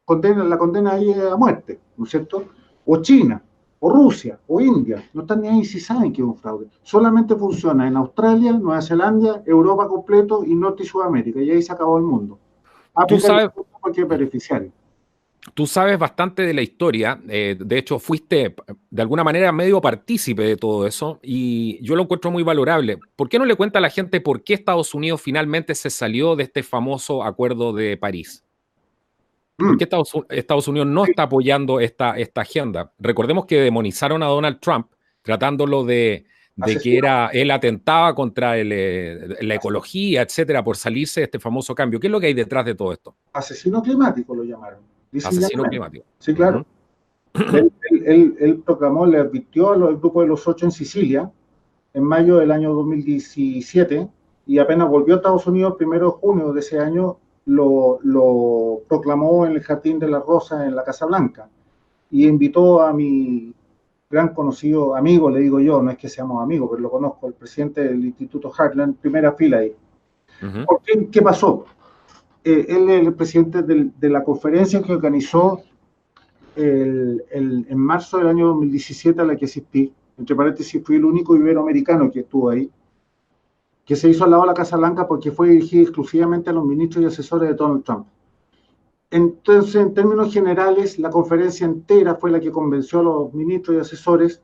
La condena ahí es a muerte, ¿no es cierto? O China, o Rusia, o India, no están ni ahí si saben que es un fraude. Solamente funciona en Australia, Nueva Zelanda, Europa completo y Norte y Sudamérica, y ahí se acabó el mundo. Tú sabes, Porque beneficiario. Tú sabes bastante de la historia, de hecho fuiste de alguna manera medio partícipe de todo eso y yo lo encuentro muy valorable. ¿Por qué no le cuenta a la gente por qué Estados Unidos finalmente se salió de este famoso Acuerdo de París? ¿Por qué Estados Unidos no está apoyando esta agenda? Recordemos que demonizaron a Donald Trump tratándolo de que él atentaba contra la ecología, etcétera, por salirse de este famoso cambio. ¿Qué es lo que hay detrás de todo esto? Asesino climático lo llamaron. Asesino climático. Sí, claro. Él proclamó, le advirtió al grupo de los 8 en Sicilia en mayo del año 2017 y apenas volvió a Estados Unidos el 1 de junio de ese año lo proclamó en el Jardín de la Rosa en la Casa Blanca y invitó a mi gran conocido amigo, le digo yo, no es que seamos amigos, pero lo conozco, el presidente del Instituto Heartland, primera fila ahí. ¿Por qué? ¿Qué pasó? Él es el presidente de la conferencia que organizó en marzo del año 2017 a la que asistí. Entre paréntesis, fui el único iberoamericano que estuvo ahí, que se hizo al lado de la Casa Blanca porque fue dirigida exclusivamente a los ministros y asesores de Donald Trump. Entonces, en términos generales, la conferencia entera fue la que convenció a los ministros y asesores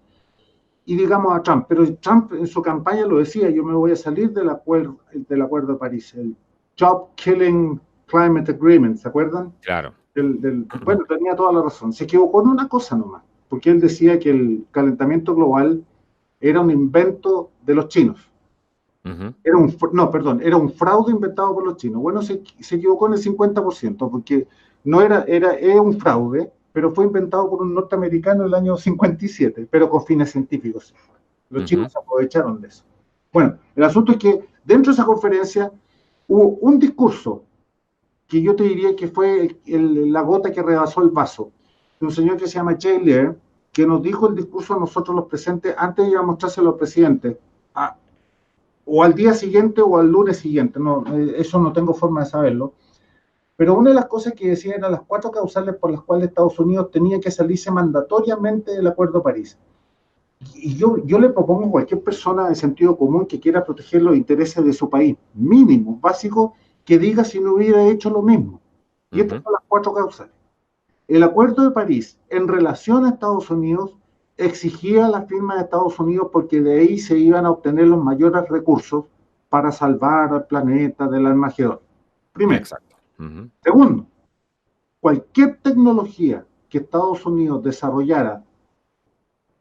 y digamos a Trump. Pero Trump en su campaña lo decía, yo me voy a salir del acuerdo de París, el Job Killing Climate Agreement, ¿se acuerdan? Claro. Bueno, tenía toda la razón. Se equivocó en una cosa nomás, porque él decía que el calentamiento global era un invento de los chinos. Era un fraude inventado por los chinos. Bueno, se equivocó en el 50%, porque era un fraude, pero fue inventado por un norteamericano en el año 57, pero con fines científicos. Los chinos se aprovecharon de eso. Bueno, el asunto es que dentro de esa conferencia hubo un discurso que yo te diría que fue la gota que rebasó el vaso, de un señor que se llama Jay Lehr, que nos dijo el discurso a nosotros los presentes antes de ir a mostrárselo al presidente, o al día siguiente o al lunes siguiente, no, eso no tengo forma de saberlo, pero una de las cosas que decía eran las 4 causales por las cuales Estados Unidos tenía que salirse mandatoriamente del Acuerdo de París. Y yo le propongo a cualquier persona de sentido común que quiera proteger los intereses de su país, mínimo, básico, que diga si no hubiera hecho lo mismo. Y estas son las 4 causales. El Acuerdo de París, en relación a Estados Unidos, exigía la firma de Estados Unidos porque de ahí se iban a obtener los mayores recursos para salvar al planeta del Armagedón. Primero. Exacto. Segundo, cualquier tecnología que Estados Unidos desarrollara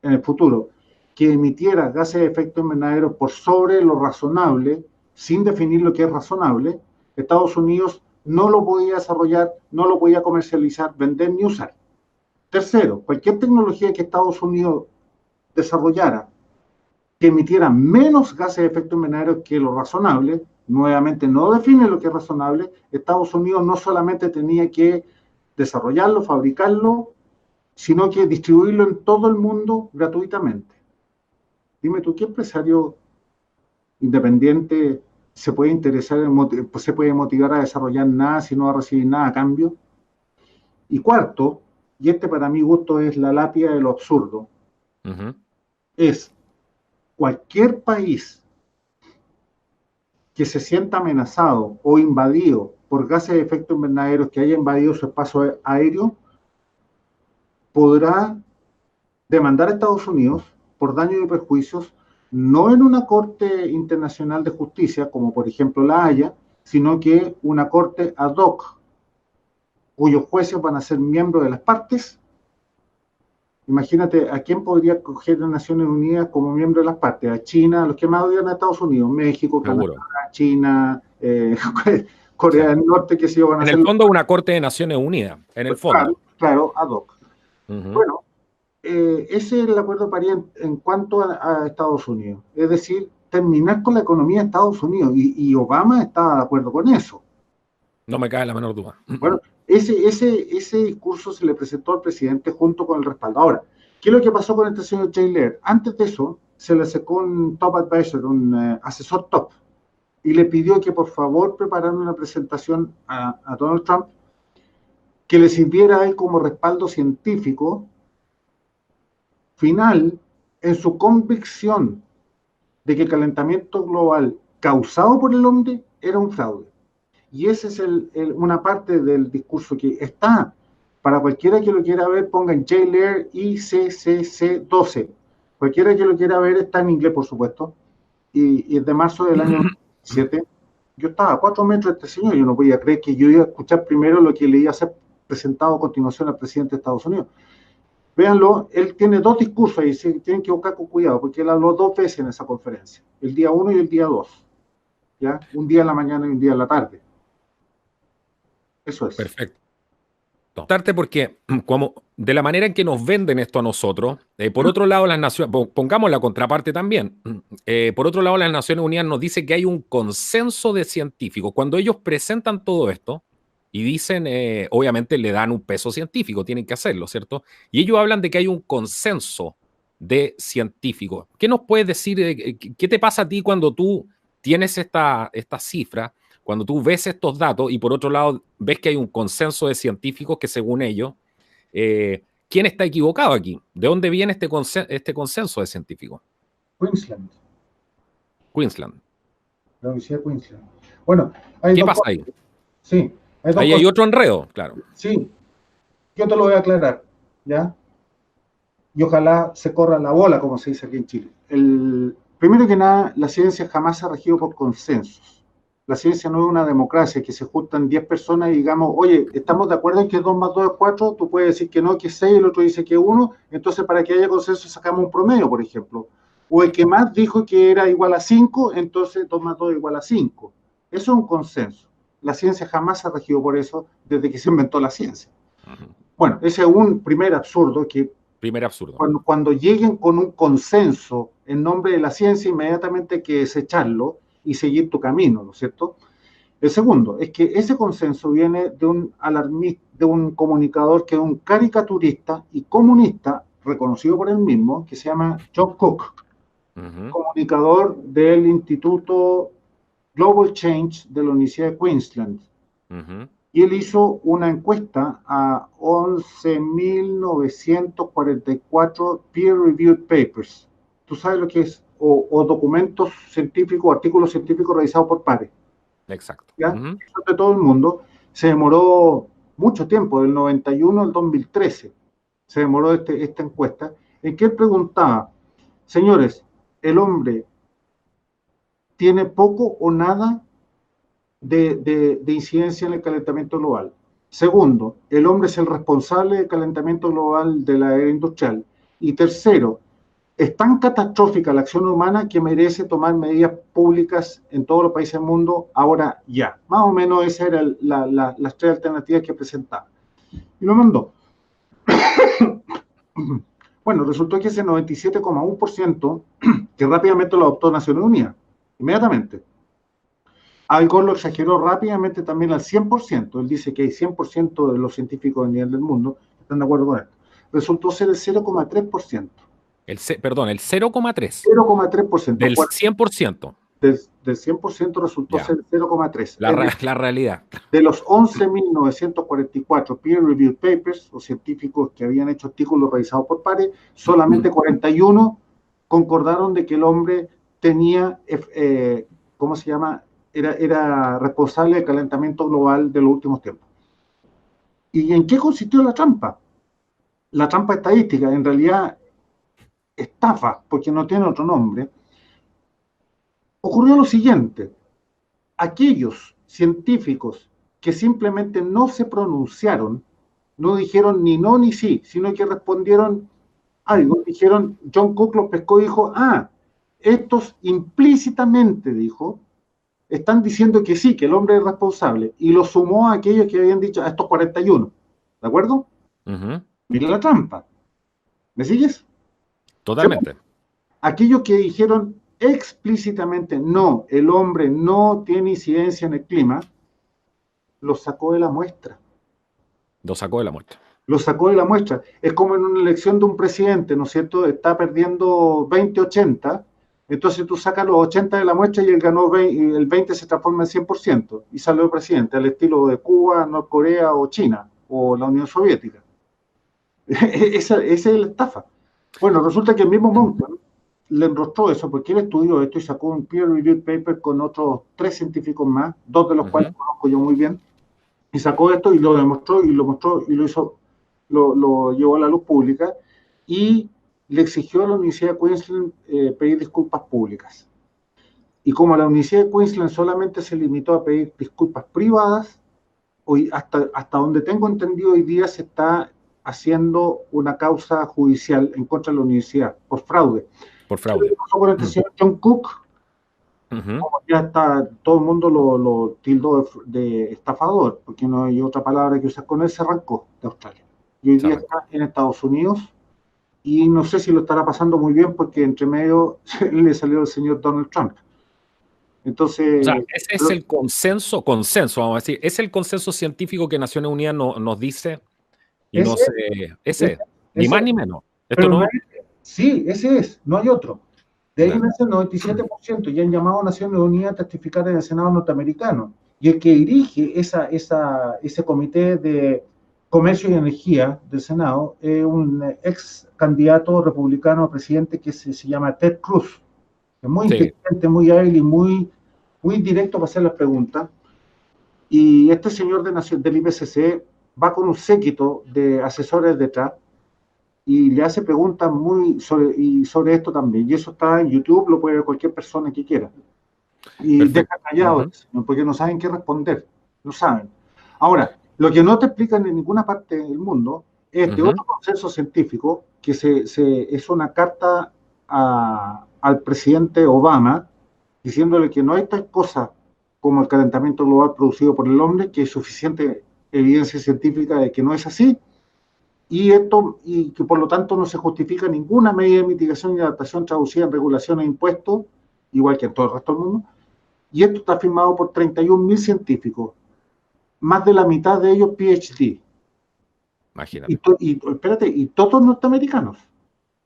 en el futuro que emitiera gases de efecto invernadero por sobre lo razonable, sin definir lo que es razonable, Estados Unidos no lo podía desarrollar, no lo podía comercializar, vender ni usar. Tercero, cualquier tecnología que Estados Unidos desarrollara que emitiera menos gases de efecto invernadero que lo razonable, nuevamente no define lo que es razonable, Estados Unidos no solamente tenía que desarrollarlo, fabricarlo, sino que distribuirlo en todo el mundo gratuitamente. Dime tú, ¿qué empresario independiente se puede interesar, se puede motivar a desarrollar nada si no va a recibir nada a cambio? Y cuarto, y este para mi gusto es la lápida de lo absurdo, es cualquier país que se sienta amenazado o invadido por gases de efecto invernadero que haya invadido su espacio aéreo, podrá demandar a Estados Unidos por daños y perjuicios, no en una corte internacional de justicia, como por ejemplo la Haya, sino que una corte ad hoc, cuyos jueces van a ser miembros de las partes, Imagínate, ¿a quién podría coger las Naciones Unidas como miembro de las partes? A China, a los que más odian a Estados Unidos, México, Canadá, Seguro. China, Sí. Corea del Norte, que se van a En hacer el los... fondo, una Corte de Naciones Unidas, en el fondo. Claro, claro, ad hoc. Ujú. Bueno, ese es el acuerdo de París en cuanto a Estados Unidos. Es decir, terminar con la economía de Estados Unidos. Y Obama estaba de acuerdo con eso. No me cabe la menor duda. Bueno, ese discurso se le presentó al presidente junto con el respaldo. Ahora, ¿qué es lo que pasó con este señor Jay Lehr? Antes de eso, se le secó un top advisor, un asesor top, y le pidió que por favor preparara una presentación a Donald Trump que le sirviera a él como respaldo científico final en su convicción de que el calentamiento global causado por el hombre era un fraude. Y esa es una parte del discurso que está, para cualquiera que lo quiera ver, pongan J. Lehr ICCC 12. Cualquiera que lo quiera ver está en inglés, por supuesto, y es de marzo del año 2007. Yo estaba a 4 metros de este señor, yo no podía creer que yo iba a escuchar primero lo que le iba a ser presentado a continuación al presidente de Estados Unidos. Véanlo, él tiene dos discursos y se tienen que buscar con cuidado, porque él habló 2 veces en esa conferencia, el día 1 y el día 2, ¿ya? Un día en la mañana y un día en la tarde. Eso es. Perfecto. Porque como de la manera en que nos venden esto a nosotros, por otro lado las Naciones, pongamos la contraparte también, por otro lado las Naciones Unidas nos dice que hay un consenso de científicos. Cuando ellos presentan todo esto y dicen, obviamente le dan un peso científico, tienen que hacerlo, ¿cierto? Y ellos hablan de que hay un consenso de científicos. ¿Qué nos puedes decir? ¿Qué te pasa a ti cuando tú tienes esta cifra? Cuando tú ves estos datos y por otro lado ves que hay un consenso de científicos que según ellos, ¿quién está equivocado aquí? ¿De dónde viene este consenso de científicos? Queensland, Queensland. la Universidad de Queensland. Bueno, hay ¿Qué dos pasa cosas. ahí? Sí, hay dos Ahí hay cosas. otro enredo, claro. Sí, yo te lo voy a aclarar, ¿ya? Y ojalá se corra la bola, como se dice aquí en Chile. Primero que nada, la ciencia jamás se ha regido por consensos. La ciencia no es una democracia que se juntan 10 personas y digamos, oye, ¿estamos de acuerdo en que 2 más 2 es 4? Tú puedes decir que no, que es 6, el otro dice que es 1. Entonces, para que haya consenso, sacamos un promedio, por ejemplo. O el que más dijo que era igual a 5, entonces 2 más 2 es igual a 5. Eso es un consenso. La ciencia jamás se ha regido por eso desde que se inventó la ciencia. Bueno, ese es un primer absurdo que Primer absurdo. cuando lleguen con un consenso en nombre de la ciencia, inmediatamente hay que desecharlo y seguir tu camino, ¿no es cierto? El segundo es que ese consenso viene de un alarmista, de un comunicador que es un caricaturista y comunista, reconocido por él mismo, que se llama John Cook, comunicador del Instituto Global Change de la Universidad de Queensland. Y él hizo una encuesta a 11.944 peer-reviewed papers. ¿Tú sabes lo que es? O documentos científicos, artículos científicos realizados por pares. Exacto. ¿Ya? Eso de todo el mundo. Se demoró mucho tiempo, del 91 al 2013. Se demoró esta encuesta, en que él preguntaba, señores, ¿el hombre tiene poco o nada de incidencia en el calentamiento global? Segundo, el hombre es el responsable del calentamiento global de la era industrial. Y tercero, es tan catastrófica la acción humana que merece tomar medidas públicas en todos los países del mundo ahora ya. Más o menos esas eran las 3 alternativas que presentaba. Y lo mandó. Bueno, resultó que ese 97,1% que rápidamente lo adoptó Naciones Unidas, inmediatamente. Algo lo exageró rápidamente también al 100%. Él dice que hay 100% de los científicos a nivel del mundo están de acuerdo con esto. Resultó ser el 0,3%. Perdón, el 0,3. 0,3%. Del 100%. Del 100% resultó ser 0,3%. La realidad. De los 11.944 peer-reviewed papers, o científicos que habían hecho artículos realizados por pares, solamente 41 concordaron de que el hombre tenía, ¿cómo se llama?, era responsable del calentamiento global de los últimos tiempos. ¿Y en qué consistió la trampa? La trampa estadística, en realidad estafa, porque no tiene otro nombre. Ocurrió lo siguiente: aquellos científicos que simplemente no se pronunciaron, no dijeron ni no ni sí, sino que respondieron algo, dijeron, John Cook los pescó y dijo, estos implícitamente, dijo, están diciendo que sí, que el hombre es responsable, y lo sumó a aquellos que habían dicho, a estos 41, ¿de acuerdo? Mira la trampa, ¿me sigues? Totalmente. Aquellos que dijeron explícitamente, no, el hombre no tiene incidencia en el clima, lo sacó de la muestra. Lo sacó de la muestra. Lo sacó de la muestra. Es como en una elección de un presidente, ¿no es cierto? Está perdiendo 20-80, entonces tú sacas los 80 de la muestra y él ganó 20, el 20 se transforma en 100% y salió presidente, al estilo de Cuba, Norcorea o China o la Unión Soviética. Esa es la estafa. Bueno, resulta que el mismo Monkman le enrostró eso porque él estudió esto y sacó un peer-reviewed paper con otros 3 científicos más, 2 de los cuales conozco yo muy bien, y sacó esto y lo demostró y lo mostró y lo hizo, lo llevó a la luz pública y le exigió a la Universidad de Queensland pedir disculpas públicas. Y como la Universidad de Queensland solamente se limitó a pedir disculpas privadas, hoy hasta donde tengo entendido hoy día se está haciendo una causa judicial en contra de la universidad por fraude. Por fraude. Por el señor John Cook, como ya está, todo el mundo lo tildó de estafador, porque no hay otra palabra que usar con él, se arrancó de Australia. Y hoy día está en Estados Unidos y no sé si lo estará pasando muy bien porque entre medio le salió el señor Donald Trump. Entonces, o sea, ese es el consenso, vamos a decir, es el consenso científico que Naciones Unidas nos dice y no sé, ese, ni más ni menos. Esto no, sí, ese es, no hay otro. De ahí nace el 97% y han llamado a Naciones Unidas a testificar en el Senado norteamericano. Y el que dirige ese comité de comercio y energía del Senado es un ex candidato republicano a presidente que se llama Ted Cruz. Es muy inteligente, muy hábil y muy directo para hacer las preguntas. Y este señor del IPCC va con un séquito de asesores detrás y le hace preguntas sobre esto también. Y eso está en YouTube, lo puede ver cualquier persona que quiera. Y deja callado, porque no saben qué responder. No saben. Ahora, lo que no te explican en ninguna parte del mundo es de otro consenso científico que es una carta al presidente Obama diciéndole que no hay tal cosa como el calentamiento global producido por el hombre, que hay suficiente evidencia científica de que no es así, y que por lo tanto no se justifica ninguna medida de mitigación y adaptación traducida en regulación e impuestos, igual que en todo el resto del mundo, y esto está firmado por 31.000 científicos, más de la mitad de ellos PhD. Imagínate. Y todos norteamericanos.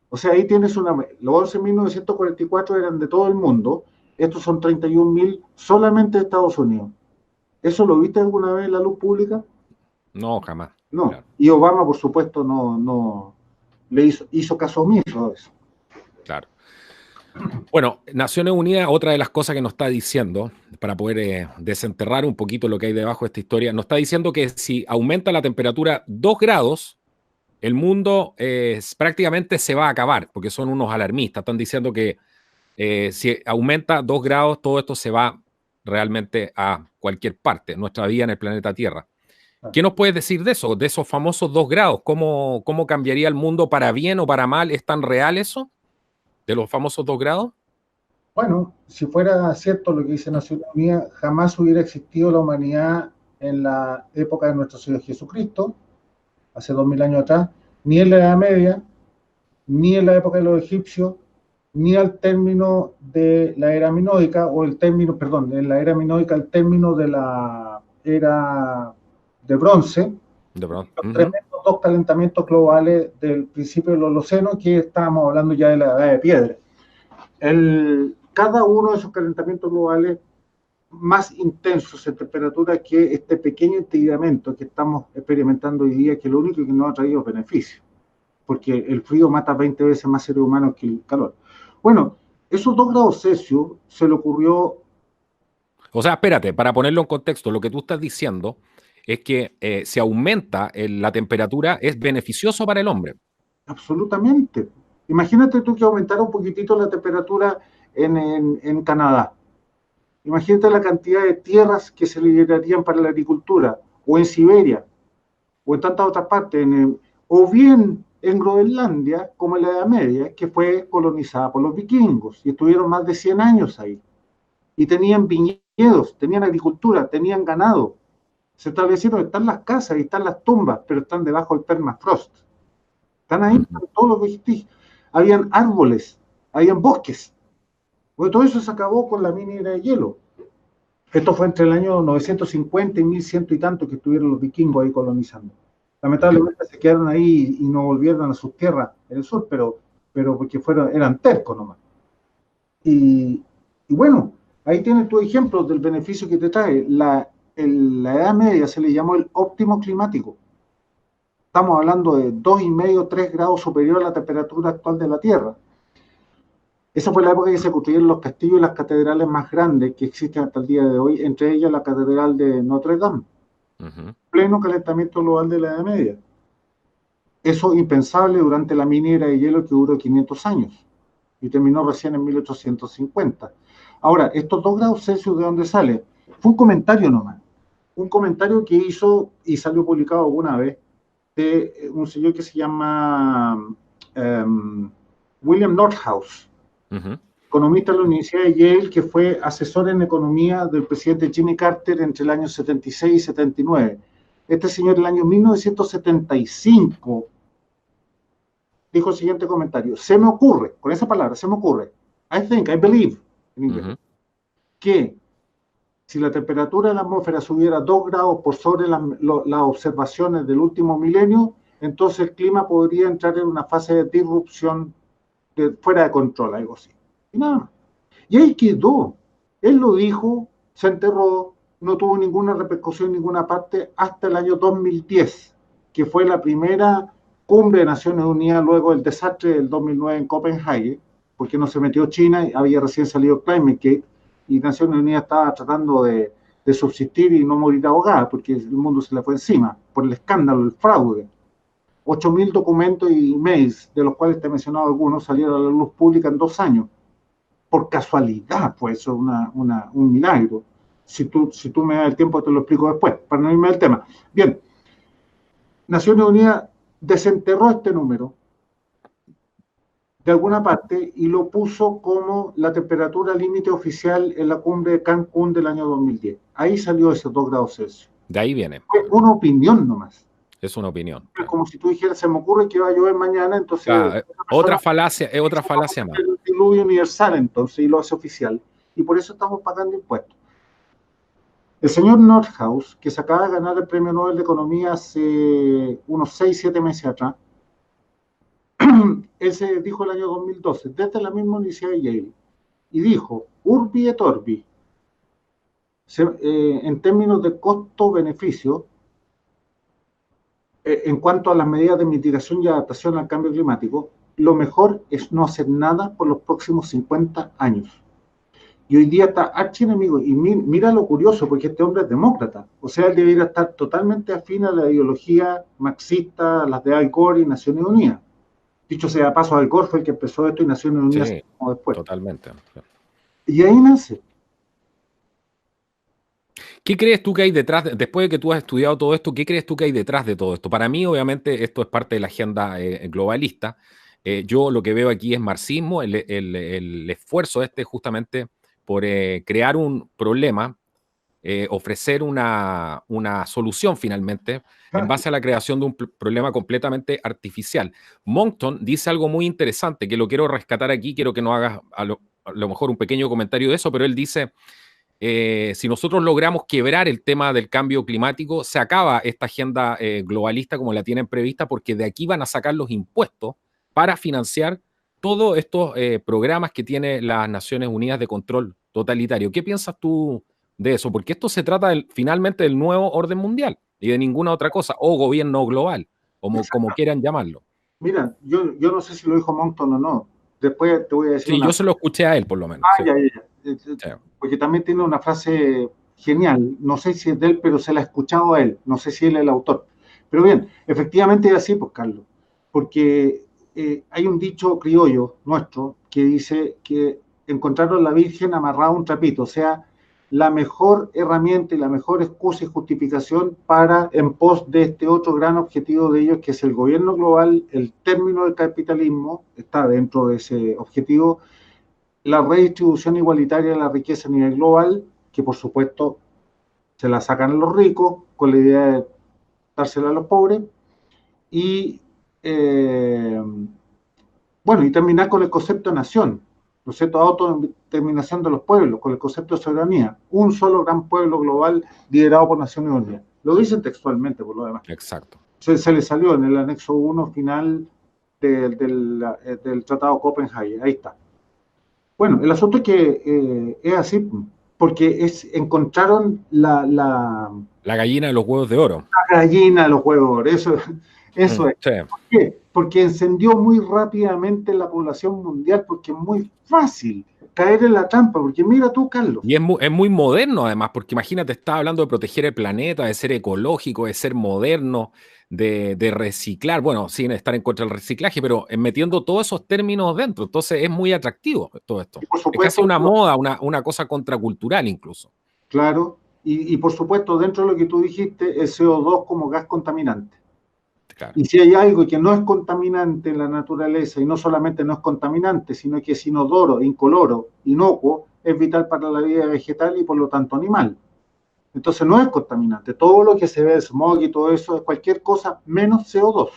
O sea, ahí tienes los 11.944 eran de todo el mundo, estos son 31.000 solamente de Estados Unidos. ¿Eso lo viste alguna vez en la luz pública? No, jamás. No. Claro. Y Obama, por supuesto, no le hizo caso omiso a eso. Claro. Bueno, Naciones Unidas, otra de las cosas que nos está diciendo, para poder desenterrar un poquito lo que hay debajo de esta historia, nos está diciendo que si aumenta la temperatura 2 grados, el mundo prácticamente se va a acabar, porque son unos alarmistas. Están diciendo que si aumenta 2 grados, todo esto se va realmente a cualquier parte, nuestra vida en el planeta Tierra. ¿Qué nos puedes decir de eso, de esos famosos 2 grados? ¿Cómo cambiaría el mundo para bien o para mal? ¿Es tan real eso, de los famosos 2 grados? Bueno, si fuera cierto lo que dice Naciones Unidas, jamás hubiera existido la humanidad en la época de nuestro Señor Jesucristo, hace 2000 años atrás, ni en la Edad Media, ni en la época de los egipcios, ni al término de la era minoica, en la era minoica, al término de la era de bronce, los tremendos 2 calentamientos globales del principio del Holoceno, que estábamos hablando ya de la edad de piedra. Cada uno de esos calentamientos globales más intensos en temperatura que este pequeño entibiamiento que estamos experimentando hoy día, que lo único que nos ha traído beneficios, porque el frío mata 20 veces más seres humanos que el calor. Bueno, esos 2 grados Celsius se le ocurrió... O sea, espérate, para ponerlo en contexto, lo que tú estás diciendo es que si aumenta la temperatura es beneficioso para el hombre. Absolutamente. Imagínate tú que aumentara un poquitito la temperatura en Canadá. Imagínate la cantidad de tierras que se liberarían para la agricultura, o en Siberia, o en tantas otras partes, o bien en Groenlandia como en la Edad Media, que fue colonizada por los vikingos y estuvieron más de 100 años ahí. Y tenían viñedos, tenían agricultura, tenían ganado. Se establecieron, están las casas y están las tumbas, pero están debajo del permafrost. Están ahí, están todos los vestigios. Habían árboles, habían bosques. Bueno, todo eso se acabó con la mini era de hielo. Esto fue entre el año 950 y 1100 y tanto que estuvieron los vikingos ahí colonizando. Lamentablemente se quedaron ahí y no volvieron a sus tierras en el sur, pero porque eran tercos nomás. Y bueno, ahí tienes tu ejemplo del beneficio que te trae. En la Edad Media se le llamó el óptimo climático. Estamos hablando de 2,5, 3 grados superior a la temperatura actual de la Tierra. Esa fue la época en que se construyeron los castillos y las catedrales más grandes que existen hasta el día de hoy, entre ellas la Catedral de Notre Dame. Pleno calentamiento global de la Edad Media. Eso impensable durante la mini era de hielo que duró 500 años y terminó recién en 1850. Ahora, estos 2 grados Celsius, ¿de dónde sale? Fue un comentario nomás. Un comentario que hizo y salió publicado alguna vez de un señor que se llama William Nordhaus, economista de la Universidad de Yale, que fue asesor en economía del presidente Jimmy Carter entre el año 76 y 79. Este señor, en el año 1975, dijo el siguiente comentario: se me ocurre, con esa palabra, se me ocurre, I believe, en inglés, que si la temperatura de la atmósfera subiera 2 grados por sobre las observaciones del último milenio, entonces el clima podría entrar en una fase de disrupción fuera de control, algo así. Y nada más. Y ahí quedó. Él lo dijo, se enterró, no tuvo ninguna repercusión en ninguna parte hasta el año 2010, que fue la primera cumbre de Naciones Unidas luego del desastre del 2009 en Copenhague, porque no se metió China, había recién salido Climate Gate, y Naciones Unidas estaba tratando de subsistir y no morir ahogada, porque el mundo se le fue encima, por el escándalo, el fraude. 8.000 documentos y emails, de los cuales te he mencionado algunos, salieron a la luz pública en 2 años. Por casualidad fue eso un milagro. Si tú me das el tiempo, te lo explico después, para no irme del tema. Bien, Naciones Unidas desenterró este número de alguna parte y lo puso como la temperatura límite oficial en la cumbre de Cancún del año 2010. Ahí salió esos 2 grados Celsius. De ahí viene. Fue una opinión nomás. Es una opinión. Es como si tú dijeras, se me ocurre que va a llover mañana, entonces... Claro, otra falacia más. El diluvio universal, entonces, y lo hace oficial. Y por eso estamos pagando impuestos. El señor Nordhaus, que se acaba de ganar el Premio Nobel de Economía hace unos 6-7 meses atrás, él se dijo el año 2012, desde la misma Universidad de Yale, y dijo, urbi et orbi, en términos de costo-beneficio, en cuanto a las medidas de mitigación y adaptación al cambio climático, lo mejor es no hacer nada por los próximos 50 años. Y hoy día está archienemigo, y mira lo curioso, porque este hombre es demócrata, o sea, él debería estar totalmente afín a la ideología marxista, las de Al Gore y Naciones Unidas. Dicho sea de paso, Al Gore fue el que empezó esto y Naciones Unidas sí, después. Totalmente. Y ahí nace. ¿Qué crees tú que hay detrás, después de que tú has estudiado todo esto, qué crees tú que hay detrás de todo esto? Para mí, obviamente, esto es parte de la agenda globalista. Yo lo que veo aquí es marxismo, el esfuerzo justamente por crear un problema, ofrecer una solución finalmente en base a la creación de un problema completamente artificial. Monckton dice algo muy interesante que lo quiero rescatar aquí, quiero que nos hagas a lo mejor un pequeño comentario de eso, pero él dice, si nosotros logramos quebrar el tema del cambio climático, se acaba esta agenda globalista como la tienen prevista, porque de aquí van a sacar los impuestos para financiar todos estos programas que tiene las Naciones Unidas de control totalitario. ¿Qué piensas tú de eso? Porque esto se trata finalmente del nuevo orden mundial y de ninguna otra cosa, o gobierno global, como quieran llamarlo. Mira, yo no sé si lo dijo Monckton o no. Después te voy a decir. Sí, yo se lo escuché a él, por lo menos. Sí. Ya. Porque también tiene una frase genial. No sé si es de él, pero se la he escuchado a él. No sé si él es el autor. Pero bien, efectivamente es así, pues, Carlos. Porque hay un dicho criollo nuestro que dice que encontraron a la Virgen amarrada a un trapito. O sea, la mejor herramienta y la mejor excusa y justificación para en pos de este otro gran objetivo de ellos, que es el gobierno global. El término del capitalismo está dentro de ese objetivo, la redistribución igualitaria de la riqueza a nivel global, que por supuesto se la sacan a los ricos con la idea de dársela a los pobres, y bueno, y terminar con el concepto de nación, ¿no es cierto? Autodeterminación de los pueblos, con el concepto de soberanía. Un solo gran pueblo global liderado por Naciones Unidas. Lo dicen textualmente, por lo demás. Exacto. Se le salió en el anexo 1 final del Tratado de Copenhague. Ahí está. Bueno, el asunto es que es así, porque encontraron la gallina de los huevos de oro. La gallina de los huevos de oro, eso es. Sí. ¿Por qué? Porque encendió muy rápidamente la población mundial, porque es muy fácil caer en la trampa, porque mira tú, Carlos. Y es muy moderno además, porque imagínate, estás hablando de proteger el planeta, de ser ecológico, de ser moderno, de reciclar, bueno, sin estar en contra del reciclaje, pero metiendo todos esos términos dentro. Entonces es muy atractivo todo esto. Por supuesto, es casi una moda, una cosa contracultural incluso. Claro, y por supuesto, dentro de lo que tú dijiste, el CO2 como gas contaminante. Claro. Y si hay algo que no es contaminante en la naturaleza, y no solamente no es contaminante, sino que es inodoro, incoloro, inocuo, es vital para la vida vegetal y por lo tanto animal. Entonces no es contaminante. Todo lo que se ve, smog y todo eso, es cualquier cosa menos CO2.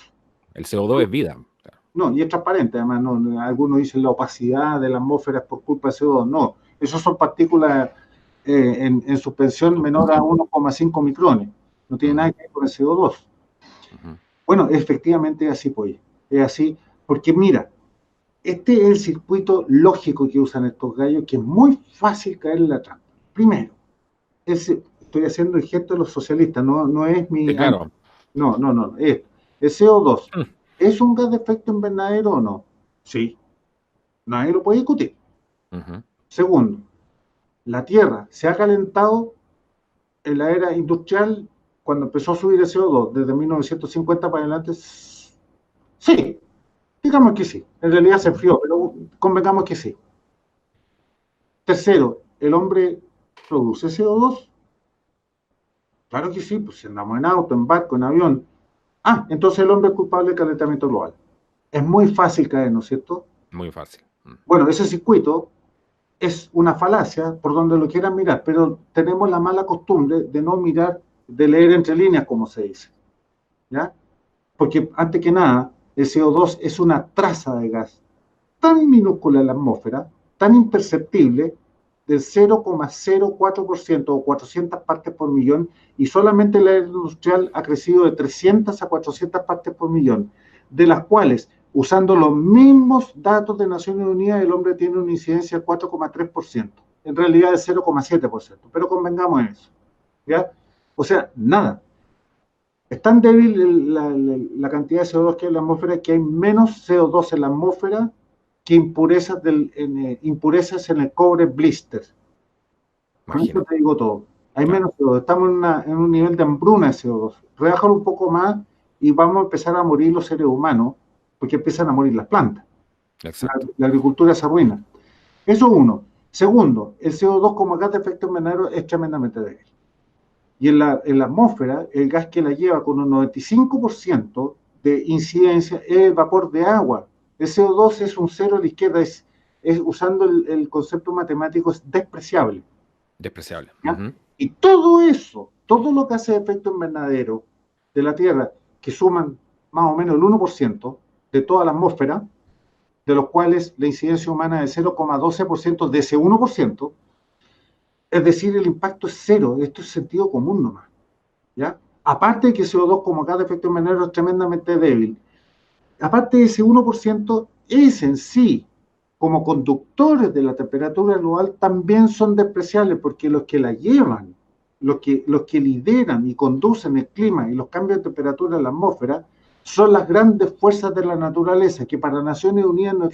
El CO2 es vida. Claro. No, y es transparente. Además, no, algunos dicen la opacidad de la atmósfera es por culpa del CO2. No, esos son partículas en suspensión menor a 1,5 micrones. No tiene nada que ver con el CO2. Bueno, efectivamente es así, pues. Es así, porque mira, este es el circuito lógico que usan estos gallos, que es muy fácil caer en la trampa. Primero, estoy haciendo el gesto de los socialistas, no es mi... Sí, claro. No, el CO2, ¿es un gas de efecto invernadero o no? Sí, nadie lo puede discutir. Segundo, la Tierra se ha calentado en la era industrial cuando empezó a subir el CO2, desde 1950 para adelante. Sí, digamos que sí. En realidad se enfrió, pero convengamos que sí. Tercero, ¿el hombre produce CO2? Claro que sí, pues si andamos en auto, en barco, en avión. Entonces el hombre es culpable del calentamiento global. Es muy fácil caer, ¿no es cierto? Muy fácil. Bueno, ese circuito es una falacia por donde lo quieran mirar, pero tenemos la mala costumbre de no mirar, de leer entre líneas, como se dice. ¿Ya? Porque antes que nada, el CO2 es una traza de gas tan minúscula en la atmósfera, tan imperceptible, del 0,04% o 400 partes por millón, y solamente la era industrial ha crecido de 300 a 400 partes por millón, de las cuales, usando los mismos datos de Naciones Unidas, el hombre tiene una incidencia de 4,3%, en realidad de 0,7%, pero convengamos en eso, ¿ya? O sea, nada. Es tan débil la cantidad de CO2 que hay en la atmósfera que hay menos CO2 en la atmósfera que impurezas en el cobre blister. Con eso te digo todo. Hay menos CO2. Estamos en un nivel de hambruna de CO2. Redájalo un poco más y vamos a empezar a morir los seres humanos, porque empiezan a morir las plantas. La agricultura se arruina. Eso uno. Segundo, el CO2 como gas de efecto invernadero es tremendamente débil. Y en la atmósfera, el gas que la lleva con un 95% de incidencia es el vapor de agua. El CO2 es un cero a la izquierda, es usando el concepto matemático, es despreciable. Despreciable. Y todo eso, todo lo que hace efecto invernadero de la Tierra, que suman más o menos el 1% de toda la atmósfera, de los cuales la incidencia humana es 0,12% de ese 1%, es decir, el impacto es cero. Esto es sentido común nomás, ¿ya? Aparte de que CO2 como gas de efecto invernadero es tremendamente débil, aparte de ese 1%, es en sí, como conductores de la temperatura global, también son despreciables, porque los que la llevan, los que lideran y conducen el clima y los cambios de temperatura en la atmósfera, son las grandes fuerzas de la naturaleza, que para Naciones Unidas no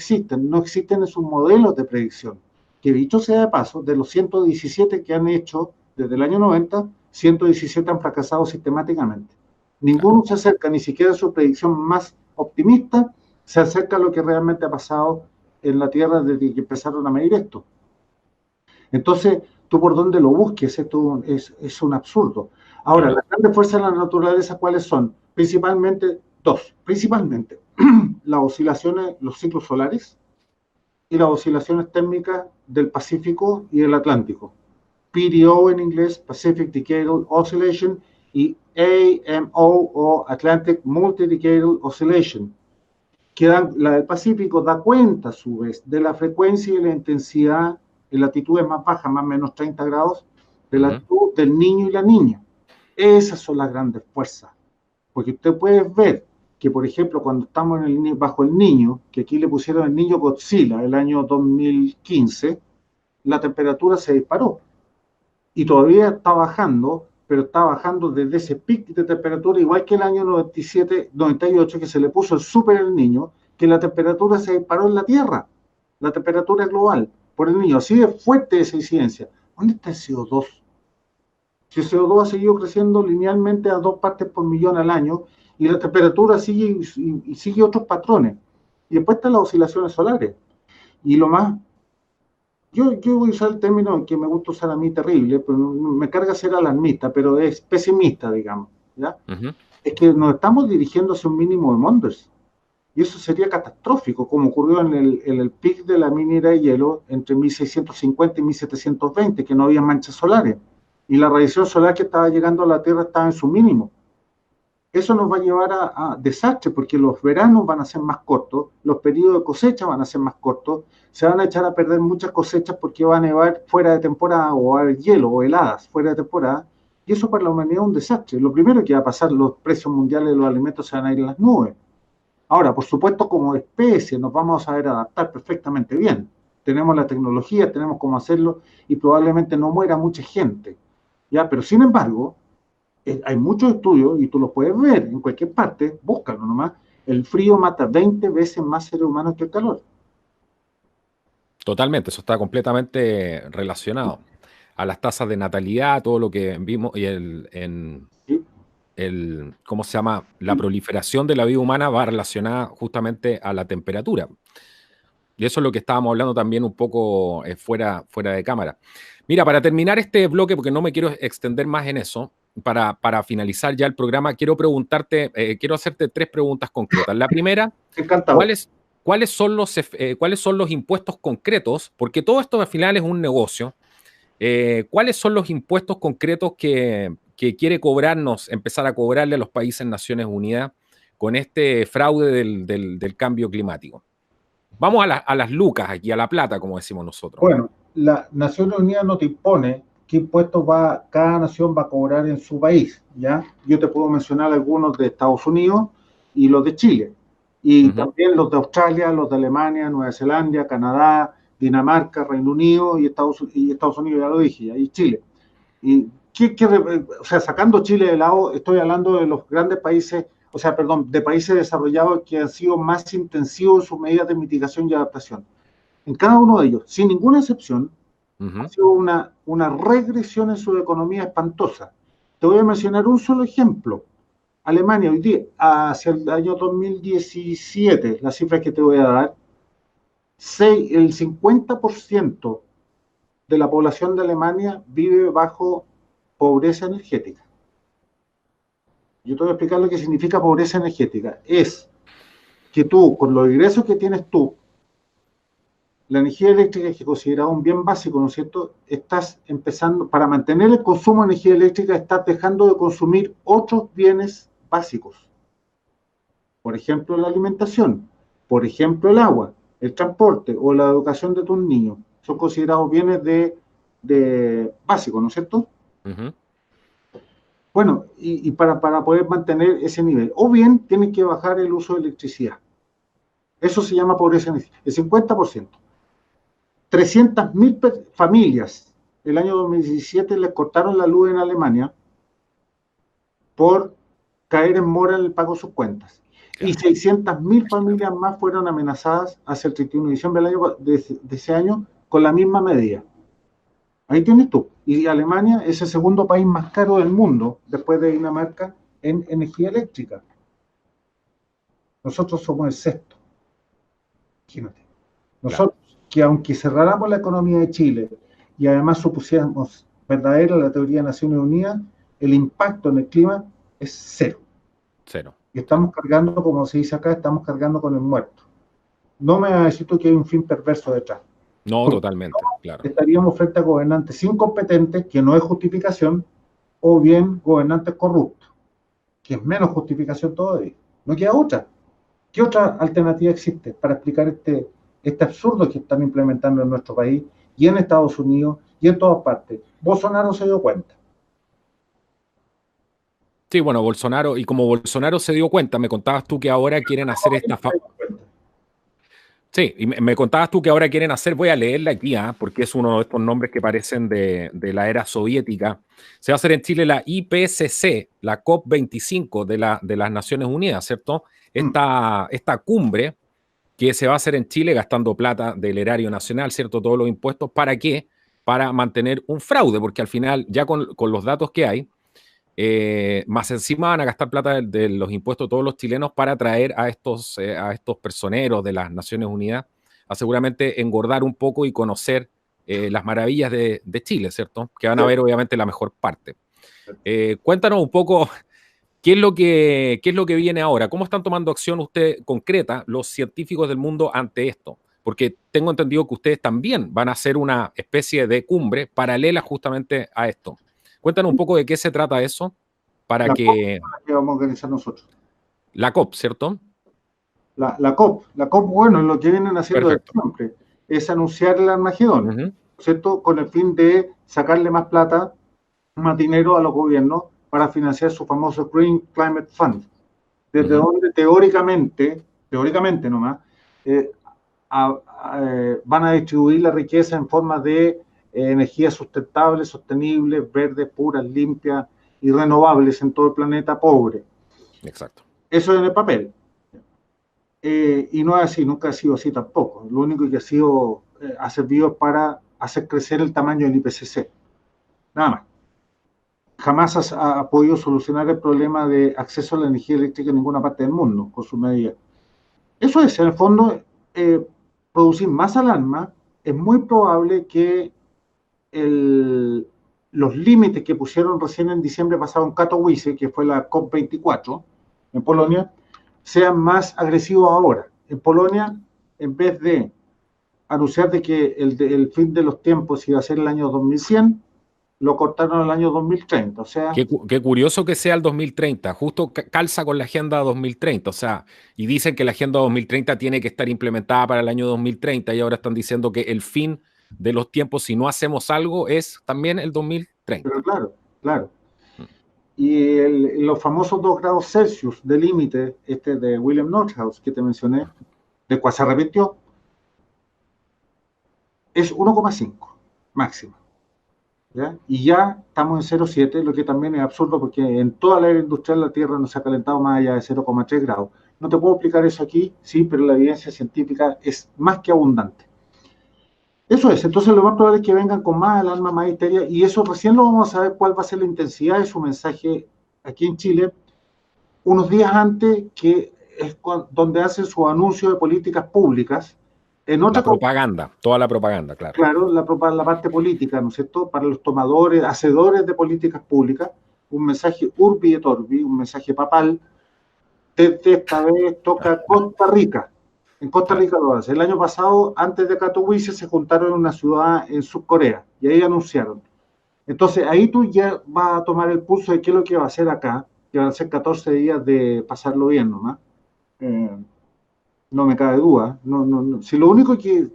existen en sus modelos de predicción. Que dicho sea de paso, de los 117 que han hecho desde el año 90, 117 han fracasado sistemáticamente. Ninguno se acerca, ni siquiera su predicción más optimista, se acerca a lo que realmente ha pasado en la Tierra desde que empezaron a medir esto. Entonces, tú por donde lo busques, esto es un absurdo. Ahora, las grandes fuerzas de la naturaleza, ¿cuáles son? Principalmente dos. Principalmente, las oscilaciones, los ciclos solares y las oscilaciones térmicas del Pacífico y del Atlántico. PDO en inglés, Pacific Decadal Oscillation, y AMO o Atlantic Multi-Decadal Oscillation, que la del Pacífico da cuenta a su vez de la frecuencia y la intensidad en latitudes más bajas, más o menos 30 grados, de latitud del niño y la niña. Esas son las grandes fuerzas, porque usted puede ver que, por ejemplo, cuando estamos bajo el niño, que aquí le pusieron el niño Godzilla el año 2015, la temperatura se disparó y todavía está bajando, pero está bajando desde ese pico de temperatura, igual que el año 97, 98, que se le puso el super el niño, que la temperatura se disparó en la Tierra, la temperatura global, por el niño. Así de fuerte esa incidencia. ¿Dónde está el CO2? Si el CO2 ha seguido creciendo linealmente a 2 partes por millón al año, y la temperatura sigue y sigue otros patrones. Y después están las oscilaciones solares. Y lo más yo voy a usar el término que me gusta usar a mí, terrible, pero me carga ser alarmista, pero es pesimista, digamos, ¿ya? Es que nos estamos dirigiendo hacia un mínimo de Monders. Y eso sería catastrófico, como ocurrió en el pic de la minera de hielo entre 1650 y 1720, que no había manchas solares. Y la radiación solar que estaba llegando a la Tierra estaba en su mínimo. Eso nos va a llevar a desastres, porque los veranos van a ser más cortos, los periodos de cosecha van a ser más cortos, se van a echar a perder muchas cosechas porque va a nevar fuera de temporada o va a haber hielo o heladas fuera de temporada, y eso para la humanidad es un desastre. Lo primero que va a pasar, los precios mundiales de los alimentos se van a ir a las nubes. Ahora, por supuesto, como especie nos vamos a saber adaptar perfectamente bien. Tenemos la tecnología, tenemos cómo hacerlo y probablemente no muera mucha gente. ¿Ya? Pero sin embargo, hay muchos estudios, y tú los puedes ver en cualquier parte, búscalo nomás, el frío mata 20 veces más seres humanos que el calor. Totalmente, eso está completamente relacionado a las tasas de natalidad, todo lo que vimos, y ¿Sí? ¿cómo se llama? La proliferación de la vida humana va relacionada justamente a la temperatura. Y eso es lo que estábamos hablando también un poco fuera de cámara. Mira, para terminar este bloque, porque no me quiero extender más en eso, para finalizar ya el programa, quiero hacerte 3 preguntas concretas. La primera, Encantado. ¿cuáles son los impuestos concretos? Porque todo esto al final es un negocio. ¿Cuáles son los impuestos concretos que quiere empezar a cobrarle a los países en Naciones Unidas con este fraude del cambio climático? Vamos a las lucas aquí, a la plata, como decimos nosotros. Bueno, la Naciones Unidas no te impone qué impuestos cada nación va a cobrar en su país, ¿ya? Yo te puedo mencionar algunos de Estados Unidos y los de Chile, y también los de Australia, los de Alemania, Nueva Zelanda, Canadá, Dinamarca, Reino Unido y Estados Unidos, ya lo dije, y Chile. Y o sea, sacando Chile de lado, estoy hablando de los grandes países, o sea, perdón, de países desarrollados que han sido más intensivos en sus medidas de mitigación y adaptación. En cada uno de ellos, sin ninguna excepción, ha sido una regresión en su economía espantosa. Te voy a mencionar un solo ejemplo. Alemania hoy día, hacia el año 2017, la cifra que te voy a dar, el 50% de la población de Alemania vive bajo pobreza energética. Yo te voy a explicar lo que significa pobreza energética. Es que tú, con los ingresos que tienes tú, la energía eléctrica, que es considerada un bien básico, ¿no es cierto? Estás empezando, para mantener el consumo de energía eléctrica, estás dejando de consumir otros bienes básicos. Por ejemplo, la alimentación, por ejemplo, el agua, el transporte o la educación de tus niños. Son considerados bienes básicos, ¿no es cierto? Bueno, y para poder mantener ese nivel. O bien tienes que bajar el uso de electricidad. Eso se llama pobreza energética. El 50%. 300.000 familias el año 2017 les cortaron la luz en Alemania por caer en mora en el pago de sus cuentas. Claro. Y 600.000 familias más fueron amenazadas hacia el 31 de diciembre de ese año con la misma medida. Ahí tienes tú. Y Alemania es el segundo país más caro del mundo, después de Dinamarca, en energía eléctrica. Nosotros somos el sexto. Imagínate. Nosotros, claro, que aunque cerráramos la economía de Chile y además supusiéramos verdadera la teoría de Naciones Unidas, el impacto en el clima es cero. Cero. Y estamos cargando, como se dice acá, estamos cargando con el muerto. No me vas a decir tú que hay un fin perverso detrás. No, Porque totalmente, claro. estaríamos frente a gobernantes incompetentes, que no es justificación, o bien gobernantes corruptos, que es menos justificación todavía. No queda otra. ¿Qué otra alternativa existe para explicar este absurdo que están implementando en nuestro país y en Estados Unidos y en todas partes? Bolsonaro se dio cuenta. Sí, bueno, Bolsonaro, y como Bolsonaro se dio cuenta, me contabas tú que ahora quieren hacer esta... Sí, y me contabas tú que ahora quieren hacer, voy a leerla aquí, porque es uno de estos nombres que parecen de la era soviética. Se va a hacer en Chile la IPCC, la COP25 de las Naciones Unidas, ¿cierto? Esta cumbre que se va a hacer en Chile gastando plata del erario nacional, ¿cierto? Todos los impuestos, ¿para qué? Para mantener un fraude, porque al final, ya con los datos que hay, más encima van a gastar plata de los impuestos todos los chilenos para traer a estos personeros de las Naciones Unidas a seguramente engordar un poco y conocer las maravillas de Chile, ¿cierto? Que van a ver obviamente la mejor parte. Cuéntanos un poco qué es lo que viene ahora, cómo están tomando acción usted concreta los científicos del mundo ante esto, porque tengo entendido que ustedes también van a hacer una especie de cumbre paralela justamente a esto. Cuéntanos un poco de qué se trata eso para que... COP que vamos a organizar nosotros. La COP, ¿cierto? La COP, bueno, lo que vienen haciendo de siempre es anunciar el Armagedón, ¿cierto? Con el fin de sacarle más plata, más dinero a los gobiernos para financiar su famoso Green Climate Fund, desde donde teóricamente nomás, van a distribuir la riqueza en forma de energías sustentables, sostenibles, verdes, puras, limpias y renovables en todo el planeta pobre. Exacto. Eso en el papel. Y no es así, nunca ha sido así tampoco. Lo único que ha servido para hacer crecer el tamaño del IPCC. Nada más. Jamás ha podido solucionar el problema de acceso a la energía eléctrica en ninguna parte del mundo con sus medidas. Eso es, en el fondo, producir más alarma. Es muy probable que los límites que pusieron recién en diciembre pasado en Katowice, que fue la COP24 en Polonia, sean más agresivos ahora. En Polonia, en vez de anunciar de que el fin de los tiempos iba a ser el año 2100, lo cortaron al año 2030. O sea, qué curioso que sea el 2030, justo calza con la Agenda 2030, o sea, y dicen que la Agenda 2030 tiene que estar implementada para el año 2030 y ahora están diciendo que el fin de los tiempos, si no hacemos algo, es también el 2030. Pero claro. Y los famosos 2 grados Celsius de límite, de William Nordhaus, que te mencioné, de cual se arrepintió, es 1,5 máximo. ¿Ya? Y ya estamos en 0,7, lo que también es absurdo porque en toda la era industrial la Tierra no se ha calentado más allá de 0,3 grados. No te puedo explicar eso aquí, sí, pero la evidencia científica es más que abundante. Eso es, entonces lo más probable es que vengan con más alarma, más histeria, y eso recién lo vamos a saber cuál va a ser la intensidad de su mensaje aquí en Chile, unos días antes, que es donde hacen su anuncio de políticas públicas. En otra la propaganda, toda la propaganda, claro. Claro, la parte política, ¿no es cierto? Para los tomadores, hacedores de políticas públicas, un mensaje urbi et orbi, un mensaje papal. Desde esta vez toca Costa Rica. En Costa Rica lo hace. El año pasado, antes de Katowice, se juntaron en una ciudad en Subcorea y ahí anunciaron. Entonces, ahí tú ya vas a tomar el pulso de qué es lo que va a hacer acá, que van a ser 14 días de pasarlo bien nomás. No me cabe duda. No. Si lo único que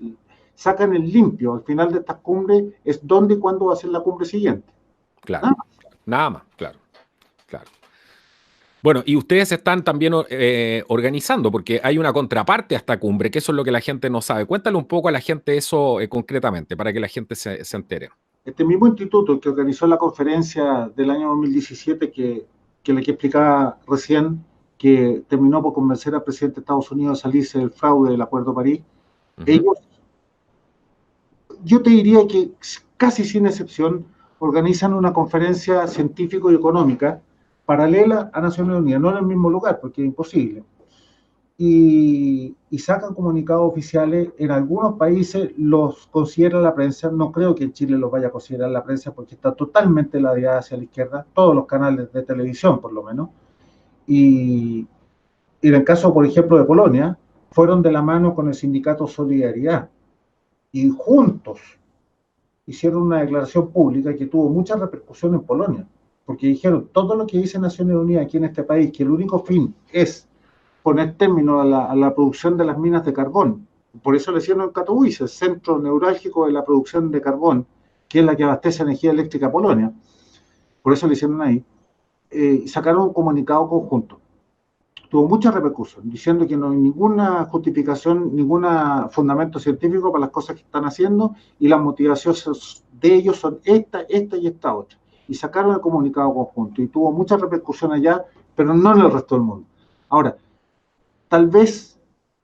sacan el limpio al final de estas cumbres es dónde y cuándo va a ser la cumbre siguiente. Claro, nada más, claro. Bueno, y ustedes están también organizando, porque hay una contraparte a esta cumbre, que eso es lo que la gente no sabe. Cuéntale un poco a la gente eso concretamente, para que la gente se entere. Este mismo instituto que organizó la conferencia del año 2017, que le que explicaba recién, que terminó por convencer al presidente de Estados Unidos a salirse del fraude del Acuerdo de París, ellos, yo te diría que casi sin excepción, organizan una conferencia científico y económica paralela a Naciones Unidas, no en el mismo lugar, porque es imposible. y sacan comunicados oficiales. En algunos países los considera la prensa, no creo que en Chile los vaya a considerar la prensa porque está totalmente ladeada hacia la izquierda, todos los canales de televisión por lo menos, y en el caso, por ejemplo, de Polonia, fueron de la mano con el sindicato Solidaridad y juntos hicieron una declaración pública que tuvo mucha repercusión en Polonia, porque dijeron, todo lo que dice Naciones Unidas aquí en este país, que el único fin es poner término a la producción de las minas de carbón. Por eso le hicieron en Katowice, el centro neurálgico de la producción de carbón, que es la que abastece energía eléctrica a Polonia. Por eso le hicieron ahí. Sacaron un comunicado conjunto. Tuvo mucha repercusión, diciendo que no hay ninguna justificación, ningún fundamento científico para las cosas que están haciendo y las motivaciones de ellos son esta y esta otra. Y sacaron el comunicado conjunto y tuvo mucha repercusión allá, pero no en el resto del mundo. Ahora, tal vez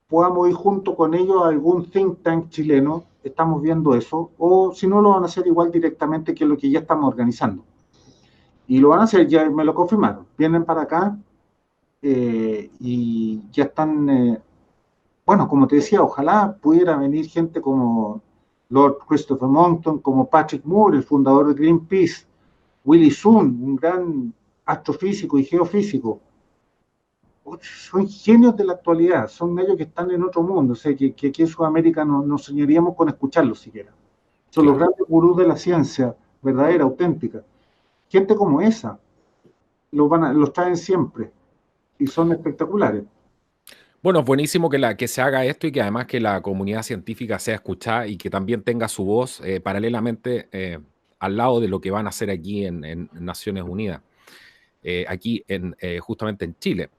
podamos ir junto con ellos a algún think tank chileno, estamos viendo eso, o si no lo van a hacer igual directamente, que es lo que ya estamos organizando. Y lo van a hacer, ya me lo confirmaron, vienen para acá y ya están, bueno, como te decía, ojalá pudiera venir gente como Lord Christopher Monckton, como Patrick Moore, el fundador de Greenpeace, Willy Sun, un gran astrofísico y geofísico. Son genios de la actualidad, son ellos que están en otro mundo, o sea, que aquí en Sudamérica no soñaríamos con escucharlos siquiera. Son los grandes gurús de la ciencia, verdadera, auténtica. Gente como esa, los traen siempre y son espectaculares. Bueno, es buenísimo que se haga esto y que además que la comunidad científica sea escuchada y que también tenga su voz paralelamente al lado de lo que van a hacer aquí en Naciones Unidas, aquí justamente en Chile.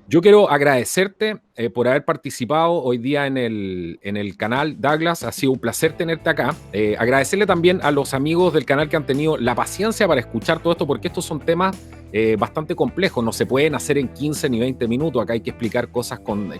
Yo quiero agradecerte por haber participado hoy día en el canal, Douglas. Ha sido un placer tenerte acá. Agradecerle también a los amigos del canal que han tenido la paciencia para escuchar todo esto, porque estos son temas bastante complejos. No se pueden hacer en 15 ni 20 minutos. Acá hay que explicar cosas con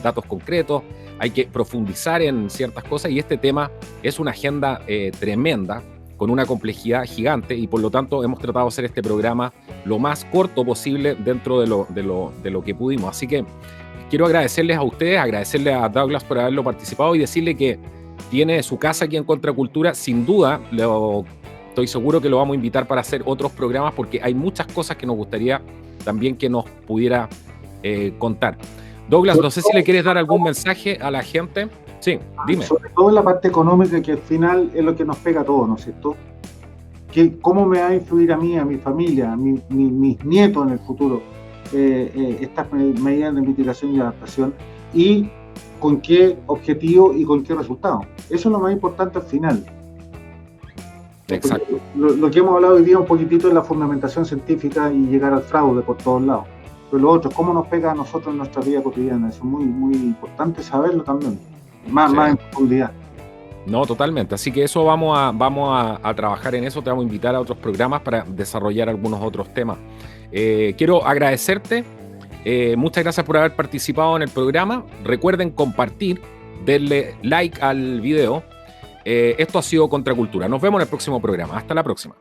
datos concretos, hay que profundizar en ciertas cosas y este tema es una agenda tremenda, con una complejidad gigante y por lo tanto hemos tratado de hacer este programa lo más corto posible dentro de lo que pudimos. Así que quiero agradecerles a ustedes, agradecerle a Douglas por haberlo participado y decirle que tiene su casa aquí en Contracultura. Sin duda, estoy seguro que lo vamos a invitar para hacer otros programas porque hay muchas cosas que nos gustaría también que nos pudiera contar. Douglas, no sé si le quieres dar algún mensaje a la gente. Sí, dime. Sobre todo en la parte económica, que al final es lo que nos pega a todos, ¿no es cierto? ¿Cómo me va a influir a mí, a mi familia, a mis nietos en el futuro, estas medidas de mitigación y adaptación? ¿Y con qué objetivo y con qué resultado? Eso es lo más importante al final. Exacto. Lo que hemos hablado hoy día un poquitito es la fundamentación científica y llegar al fraude por todos lados. Pero lo otro, ¿cómo nos pega a nosotros en nuestra vida cotidiana? Eso es muy, muy importante saberlo también. Más en profundidad. No, totalmente. Así que eso vamos a trabajar en eso. Te vamos a invitar a otros programas para desarrollar algunos otros temas. Quiero agradecerte. Muchas gracias por haber participado en el programa. Recuerden compartir, denle like al video. Esto ha sido Contracultura. Nos vemos en el próximo programa. Hasta la próxima.